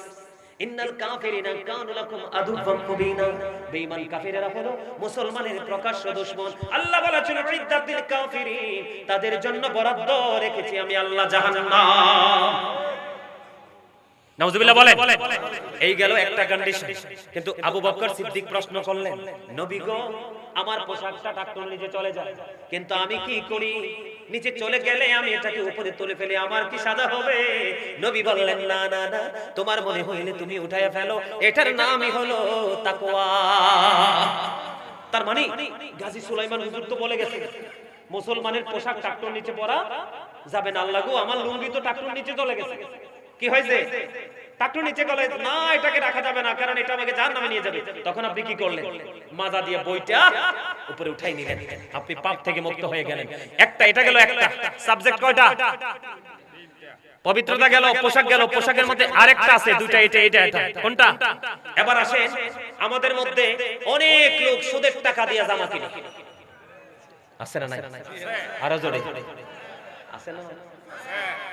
ইন্নাল কাফিরিনা কানু লাকুম আদুওয়াম মুবিনা। বেঈমান কাফেররা হলো মুসলমানের প্রকাশ্য দুশমন। আল্লাহ বলেছেন ইদ্দাতিল কাফিরিন, তাদের জন্য বরাদ্দ রেখেছি আমি আল্লাহ জাহান্নাম। নাউজুবিল্লাহ বলেন। এই গেল একটা কন্ডিশন। কিন্তু আবু বকর সিদ্দিক প্রশ্ন করলেন, নবী গো আমার পোশাকটা ট্রাক্টর নিচে চলে যায়, কিন্তু আমি কি করি? নিচে চলে গেলে আমি এটাকে উপরে তুলে ফেলে আমার কি সাজা হবে? নবী বললেন, না না না, তোমার মনে হইলে তুমি উঠায়া ফেলো, এটার নামই হলো তাকওয়া। তার মানে গাজী সুলাইমান হুজুর তো বলে গেছে মুসলমানের পোশাক ট্রাক্টর নিচে পরা যাবে না। আল্লাহ গো আমার লুঙ্গি তো ট্রাক্টর নিচে চলে গেছে, কি হয়েছে? ট্রাক্টর নিচে গেলে না, এটাকে রাখা যাবে না, কারণ এটা আমাকে জাহান্নামে নিয়ে যাবে। তখন আপনি কি করলেন? মাজা দিয়ে বইটা উপরে উঠাই নিলেন, আপনি পাপ থেকে মুক্ত হয়ে গেলেন। একটা এটা গেল, একটা সাবজেক্ট কয়টা? পবিত্রতা গেল, পোশাক গেল, পোশাকের মধ্যে আরেকটা আছে, দুইটা, এটা কোনটা? এবার আসেন, আমাদের মধ্যে অনেক লোক সুদের টাকা দিয়ে জামা কিনে, আছে না নাই? আরো জোরে আছে না?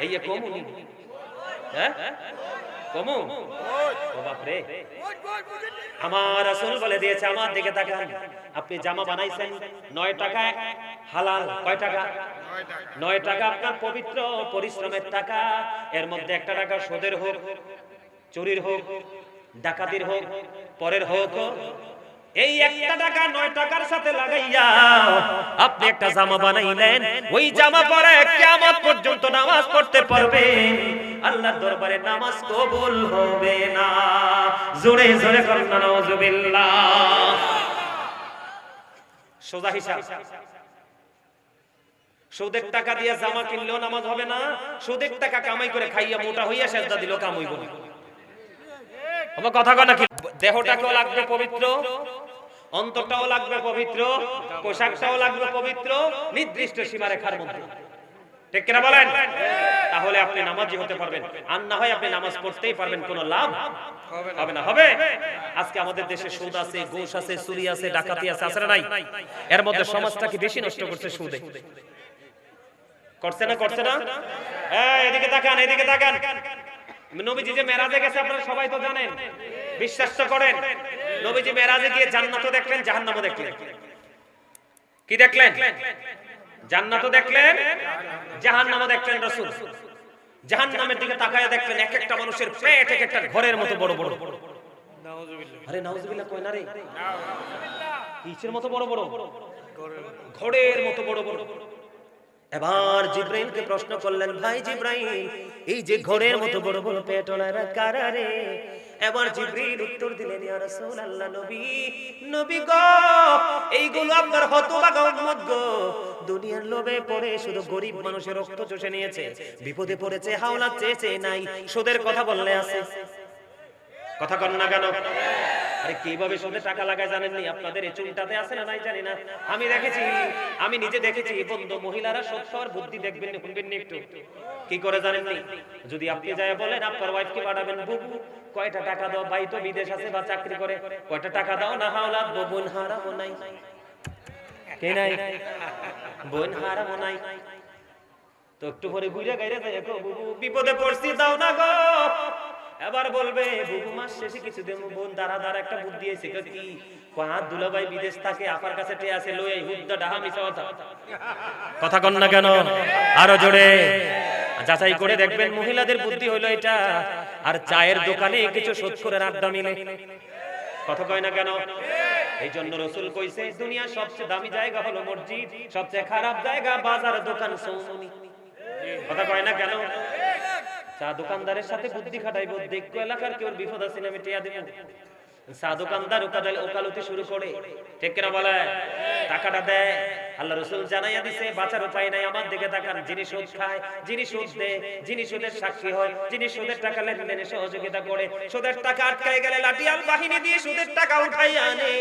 এই যে কমুনি, হ্যাঁ কমু, ও বাপ রে। আমার রাসূল বলে দিয়েছে, আমার দিকে তাকান, আপনি জামা বানাইছেন 9 টাকায় হালাল, কয় টাকা? 9 টাকা আপনার পবিত্র পরিশ্রমের টাকা। এর মধ্যে 1 টাকা সুদের হোক, চুরির হোক, ডাকাতির হোক, পরের হোক, এই 1 টাকা 9 টাকার সাথে লাগাইয়া আপনি একটা জামা বানাইলেন। ওই জামা পরে কিয়ামত পর্যন্ত নামাজ পড়তে পারবেন, আল্লাহর দরবারে নামাজ কবুল হবে না। জোরে জোরে করুন না নাউজুবিল্লাহ। সোজা হিসাব, সুদের টাকা দিয়ে জামা কিনলেও নামাজ হবে না, সুদের টাকা কামাই করে খাইয়া মোটা হইয়া সেজদা দিলেও কাম হইব না। আমার কথা কয় নাকি? দেহটাকেও লাগবে পবিত্র, অন্তরটাও লাগবে পবিত্র, পোশাকটাও লাগবে পবিত্র, নির্দিষ্ট সীমারেখার মধ্যে, ঠিক কিনা বলেন? তাহলে আপনি নামাজি হতে পারবেন, আর না হয় আপনি নামাজ পড়তেই পারবেন, কোনো লাভ হবে না। হবে? আজকে আমাদের দেশে সুদ আছে, ঘুষ আছে, চুরি আছে, ডাকাতি আছে, আছে না নাই? এর মধ্যে সমাজটাকে বেশি নষ্ট করছে সুদে, করছে না? করছে না? এদিকে তাকান, এদিকে তাকান। নবীজি যে মেরাজে গেছে আপনারা সবাই তো জানেন, বিশ্বাস তো করেন। নবীজি মেরাজে গিয়ে জান্নাতও দেখলেন, জাহান্নামও দেখলেন। কি দেখলেন? জান্নাতও দেখলেন, জাহান্নামও দেখলেন। রাসূল জাহান্নামের দিকে তাকায়া দেখলেন এক একটা মানুষের পেট এক একটা ঘরের মতো বড় বড়। নাউজুবিল্লাহ। আরে নাউজুবিল্লাহ কয় না রে, কিসের মতো বড় বড়? ঘরের মতো বড় বড়। এবার জিব্রাইলকে প্রশ্ন করলেন, ভাই জিব্রাইল, এই যে ঘরের মতো বড় বড় পেটওয়ালারা কারা রে? এবার জিব্রাইল উত্তর দিলেন, ইয়া রাসূলুল্লাহ, নবী গো, এইগুলো আপনার হতভাগা উম্মত গো, দুনিয়ার লোভে পড়ে শুধু গরিব মানুষের রক্ত চুষে নিয়েছে, বিপদে পড়েছে, হাওলাত চেয়েছে, নাই সুদের কথা বললে আছে। কথা কন না কেন? আরে কিভাবে সুদে টাকা লাগায় জানেননি? আপনাদের এই চুলটাতে আছে না নাই জানি না, আমি দেখেছি, আমি নিজে দেখেছি। বন্ধু মহিলারা সত্যর বুদ্ধি দেখবেন, শুনবেন একটু কি করে জানেননি? যদি আপনি যায় বলেন আপনার ওয়াইফকে পাঠাবেন, বুবু কয়টা টাকা দাও, ভাই তো বিদেশ আছে বা চাকরি করে, কয়টা টাকা দাও না, হাওলাত বোন হারামো নাই, কে নাই? বোন হারামো নাই। তো একটু পরে ঘুরে গাইরে যায়, বুবু বিপদে পড়ছি, দাও না গো, এবার বলবে বুবু মাস শেষে কিছু দেব বোন দাঁড়া দাঁড়া একটা বুদ্ধি এসে কি কয়া দুলাভাই বিদেশ থাকে আপার কাছে টে আছে লই এই হুদ্দা ডাহা মিছা কথা কন না কেন আরো জোরে যাচাই করে দেখবেন মহিলাদের বুদ্ধি হলো এটা আর চায়ের দোকানে কিছু শোধ করে আড্ডা মিলে কথা কয় না কেন এই জন্য রাসূল কইছে দুনিয়ার সবচেয়ে দামি জায়গা হলো মসজিদ সবচেয়ে খারাপ জায়গা বাজার দোকান সৌমনি কথা কয় না কেন চা দোকানদারের সাথে বুদ্ধি খাটাইবো দেখো এলাকার কেউ বিপদ আছে না আমি টিয়া দেব চা দোকানদার ওকালতি শুরু করে ঠিক কিনা বলে টাকাটা দেয় আল্লাহ রাসূল জানাইয়া দিছে বাঁচার উপায় নাই আমার দিকে তাকান যিনি সুদ খায় যিনি সুদ দেয় যিনি সুদের সাক্ষী হয় যিনি সুদের টাকা লেনদেনে সহযোগিতা করে সুদের টাকা আটকায় গেলে লাঠিয়াল বাহিনী দিয়ে সুদের টাকা উঠাইয়া আনে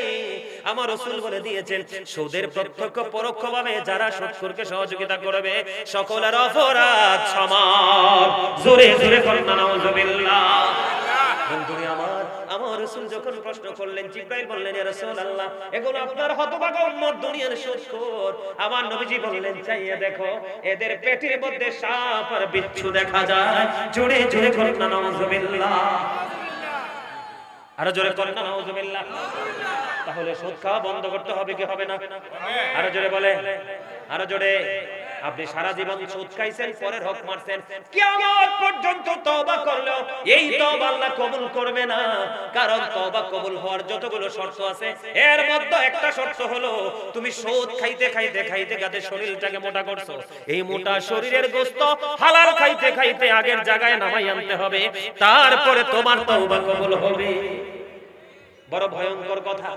আমার রাসূল বলে দিয়েছেন সুদের প্রত্যক্ষ পরোক্ষভাবে যারা সুদখোরকে সহযোগিতা করবে সকলের অপরাধ সমান জোরে জোরে বলেন নাউজুবিল্লাহ বন্ধুরে আমার রাসূল যখন প্রশ্ন করলেন জিবরাইল বললেন ইয়া রাসূলুল্লাহ এগুলো আপনার হতভাগা উম্মত দুনিয়ার সুদখোর আমার নবীজি বললেন চাইয়া দেখো এদের পেটের মধ্যে সাপ আর বিচ্ছু দেখা যায় জোরে জোরে বলেন নাউজুবিল্লাহ আরো জোরে বলেন নাউজুবিল্লাহ তাহলে সুদ খাওয়া বন্ধ করতে হবে কি হবে না আরো জোরে বলে আরো জোরে আপনি সারা জীবন সুদ খাইছেন পরের হক মারছেন কিয়ামত পর্যন্ত তওবা করলেও এই তওবা আল্লাহ কবুল করবে না কারণ তওবা কবুল হওয়ার যতগুলো শর্ত আছে এর মধ্যে একটা শর্ত হলো তুমি সুদ খাইতে খাইতে খাইতে গাতে শরীরটাকে মোটা করছো এই মোটা শরীরের গোশত হালাল খাইতে খাইতে আগের জায়গায় নামাই আনতে হবে তারপরে তোমার তওবা কবুল হবে বড় ভয়ঙ্কর কথা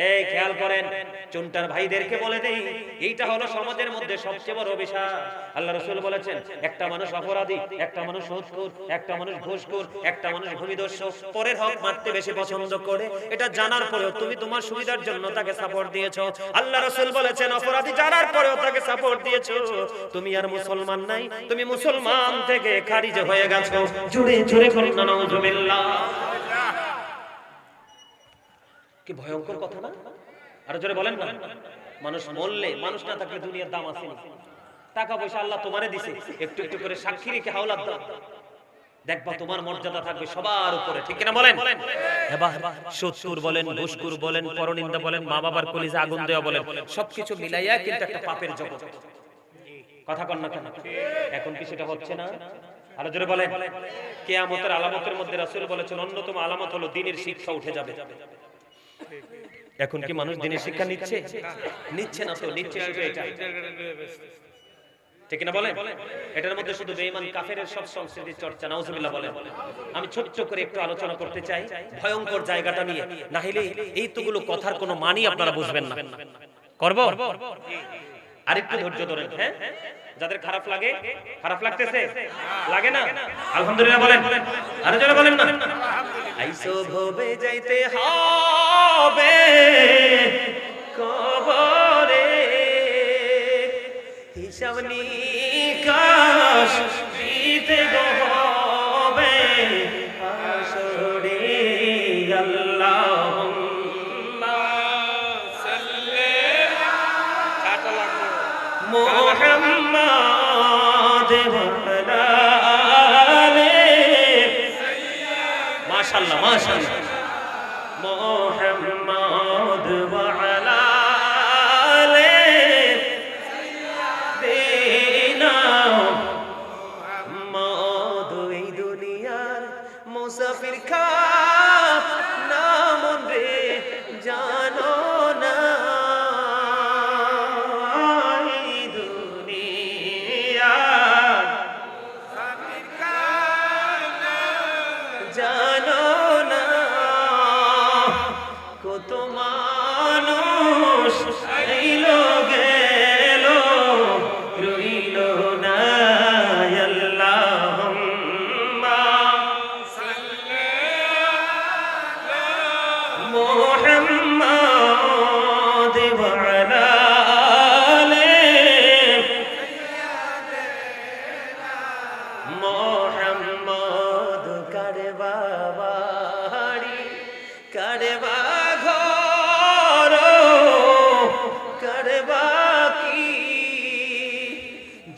এই খেয়াল করেন চুনটার ভাইদেরকে বলে দেই এইটা হলো সমাজের মধ্যে সবচেয়ে বড় অভিশাপ আল্লাহ রাসূল বলেছেন একটা মানুষ অপরাধী একটা মানুষ সুদখোর একটা মানুষ ঘুষখোর একটা মানুষ ভূমিদস্যু পরের হক মারতে বেশি পছন্দ করে এটা জানার পরেও তুমি তোমার সুবিধার জন্য তাকে সাপোর্ট দিয়েছো আল্লাহ রাসূল বলেছেন অপরাধী জানার পরেও তাকে সাপোর্ট দিয়েছো তুমি আর মুসলমান নাই তুমি মুসলমান থেকে খারিজ হয়ে গেছো জোরে জোরে বলেন নাউজুবিল্লাহ কি ভয়ঙ্কর কথা না আর জোরে বলেন না মানুষ মরলে মানুষ না থাকলে দুনিয়ার দাম আছে না টাকা পয়সা আল্লাহ তোমারে দিছে একটু একটু করে সাক্ষী রেখে হাওলাত দাও দেখবা তোমার মর্যাদা থাকবে সবার উপরে ঠিক কিনা বলেন এবার সুদখোর বলেন ঘুষখোর বলেন পরনিন্দা বলেন মা বাবার কলিজা আগুন দেওয়া বলেন সবকিছু মিলাইয়া কিন্তু একটা পাপের জগৎ কথা কন না কেন এখন কি সেটা হচ্ছে না আর জোরে বলেন কিয়ামতের আলামতের মধ্যে রাসূল বলেছেন অন্যতম আলামত হলো দ্বীনের শিক্ষা উঠে যাবে এখন কি মানুষ দ্বীনের শিক্ষা নিচ্ছে নিচ্ছে না তো নিচ্ছে শুধু এটা ঠিক না বলেন এটার মধ্যে শুধু বেঈমান কাফেরের সব সংস্কৃতি চর্চা নাউজুবিল্লাহ বলেন আমি ছোট্ট করে একটু আলোচনা করতে চাই ভয়ঙ্কর জায়গাটা নিয়ে না হলে এইগুলো কথার কোনো মানি আপনারা বুঝবেন না করব আরেকটু ধৈর্য ধরেন হ্যাঁ যাদের খারাপ লাগে খারাপ লাগতেছে লাগে না আলহামদুলিল্লাহ বলেন আরে যারা বলেন না আইসো ভবে যাইতে হবে কবরে হিসাব নিকাশ দিতে হবে আসরে আল্লাহুম্মা সাল্লি আলা মুহাম্মাদ ওয়া আলি মাশাআল্লাহ মাশাআল্লাহ মুহাম্মাদ ওয়া আলা আলি সাইয়্যিদিনা মুহাম্মাদ এই দুনিয়ার মুসাফির খা নাম রে জানো না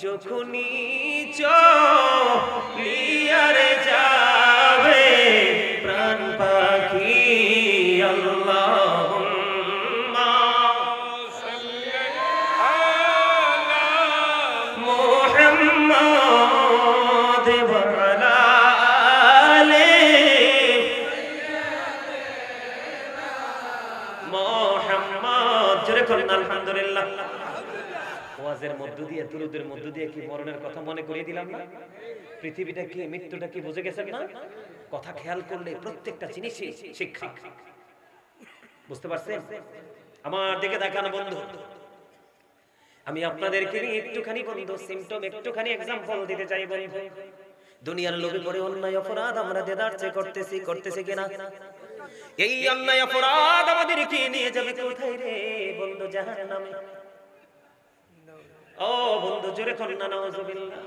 যখনই চলিয়ারে যাবে ওয়াজের মধ্য দিয়ে, দুরূদের মধ্য দিয়ে কি মরণের কথা মনে করিয়ে দিলাম না? পৃথিবীটা কি, মৃত্যুটা কি বুঝে গেছেন না? কথা খেয়াল করলে প্রত্যেকটা জিনিসই শিক্ষা। বুঝতে পারছেন? আমার দিকে দেখানো বন্ধু, আমি আপনাদেরকে নিয়ে একটুখানি বন্ধু সিম্পটম, একটুখানি এক্সাম্পল দিতে চাই বন্ধু। দুনিয়ার লোভে পড়ে অন্যায় অপরাধ আমরা দেদারচে করতেছি কিনা? এই অন্যায় অপরাধ আমাদেরকে নিয়ে যাবে কোথায় রে বন্ধু? জাহান্নামে। ও বন্ধু জোরে কর না নাউজুবিল্লাহ।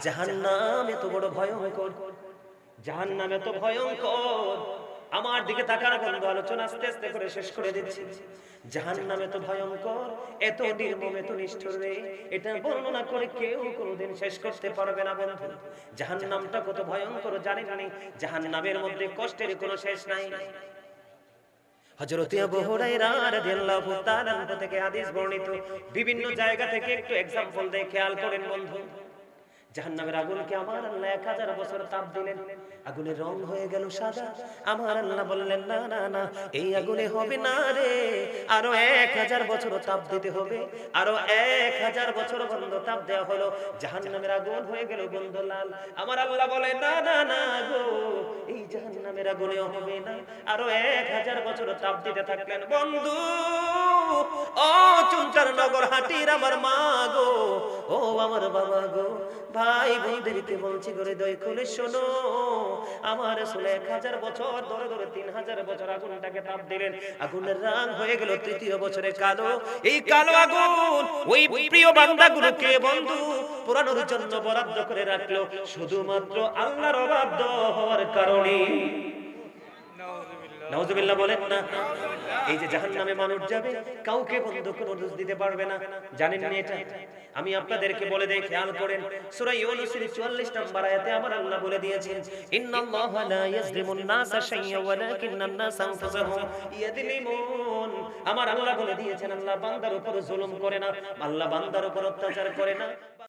জাহান্নাম এত বড় ভয়ঙ্কর, জাহান্নাম এত ভয়ঙ্কর। আমার দিকে তাকানো বন্ধু, আলোচনা আস্তে আস্তে করে শেষ করে দিচ্ছি। জাহান্নাম এত ভয়ঙ্কর, এত নির্মম, এত নিষ্ঠুর রে, এটা বর্ণনা করে কেউ কোনোদিন শেষ করতে পারবে না বন্ধু। জাহান্নামটা কত ভয়ঙ্কর জানেন না? জাহান্নামের মধ্যে কষ্টের কোনো শেষ নাই। হযরত আবু হুরায়রা রাদিয়াল্লাহু তাআলা থেকে হাদিস বর্ণিত, বিভিন্ন জায়গা থেকে একটু एग्जांपल দিয়ে খেয়াল করেন বন্ধু। জাহান্নামের আগুনকে আমার আল্লাহ 1000 বছর তাপ দিলেন, আগুনের রং হয়ে গেল সাদা। আমার আল্লাহ বললেন না না না, এই আগুনে হবে না রে, আরো 1000 বছর তাপ দিতে হবে। আরো 1000 বছর বন্ধ তাপ দেওয়া হলো, জাহান্নামের আগুন হয়ে গেল বন্ধ লাল। আমার আল্লাহ বলে না না না গো, এই জাহান্নামের আগুনে হবে না, আরো 1000 বছর তাপ দিতে থাকলেন বন্ধু। ও চুনচার নগর হাটির আমার মা গো, ও আমার বাবা গো, ভাই বোনদেরকে বলছি করে দই খুলে শোনো, আমার রাসূল 1000 বছর ধরে ধরে 3000 বছর আগুনটাকে তাপ দিলেন, আগুনের রং হয়ে গেল তৃতীয় বছরে কালো। এই কালো আগুন ওই প্রিয় বান্দাগুলোকে বন্ধু পোড়ানোর জন্য বরাদ্দ করে রাখলো, শুধুমাত্র আল্লাহর অবাধ্য হওয়ার কারণে। নাউজুবিল্লাহ বলেন না? এই যে জাহান্নামে মানুষ যাবে, কাউকে বন্ধু কোনো দোষ দিতে পারবে না, জানেন না এটা? আমি আপনাদেরকে বলে দেই, খেয়াল করেন। সূরা ইউনূসের 44 নম্বর আয়াতে আমার আল্লাহ বলে দিয়েছেন, ইন্নাল্লাহা লা ইয়াজলিমুন নাসা শাইয়্যা ওয়ালাকিন্নান নাসা আনফুসাহুম ইয়াযলিমুন। আমার আল্লাহ বলে দিয়েছেন, আল্লাহ বান্দার উপর জুলুম করে না, আল্লাহ বান্দার উপর অত্যাচার করে না।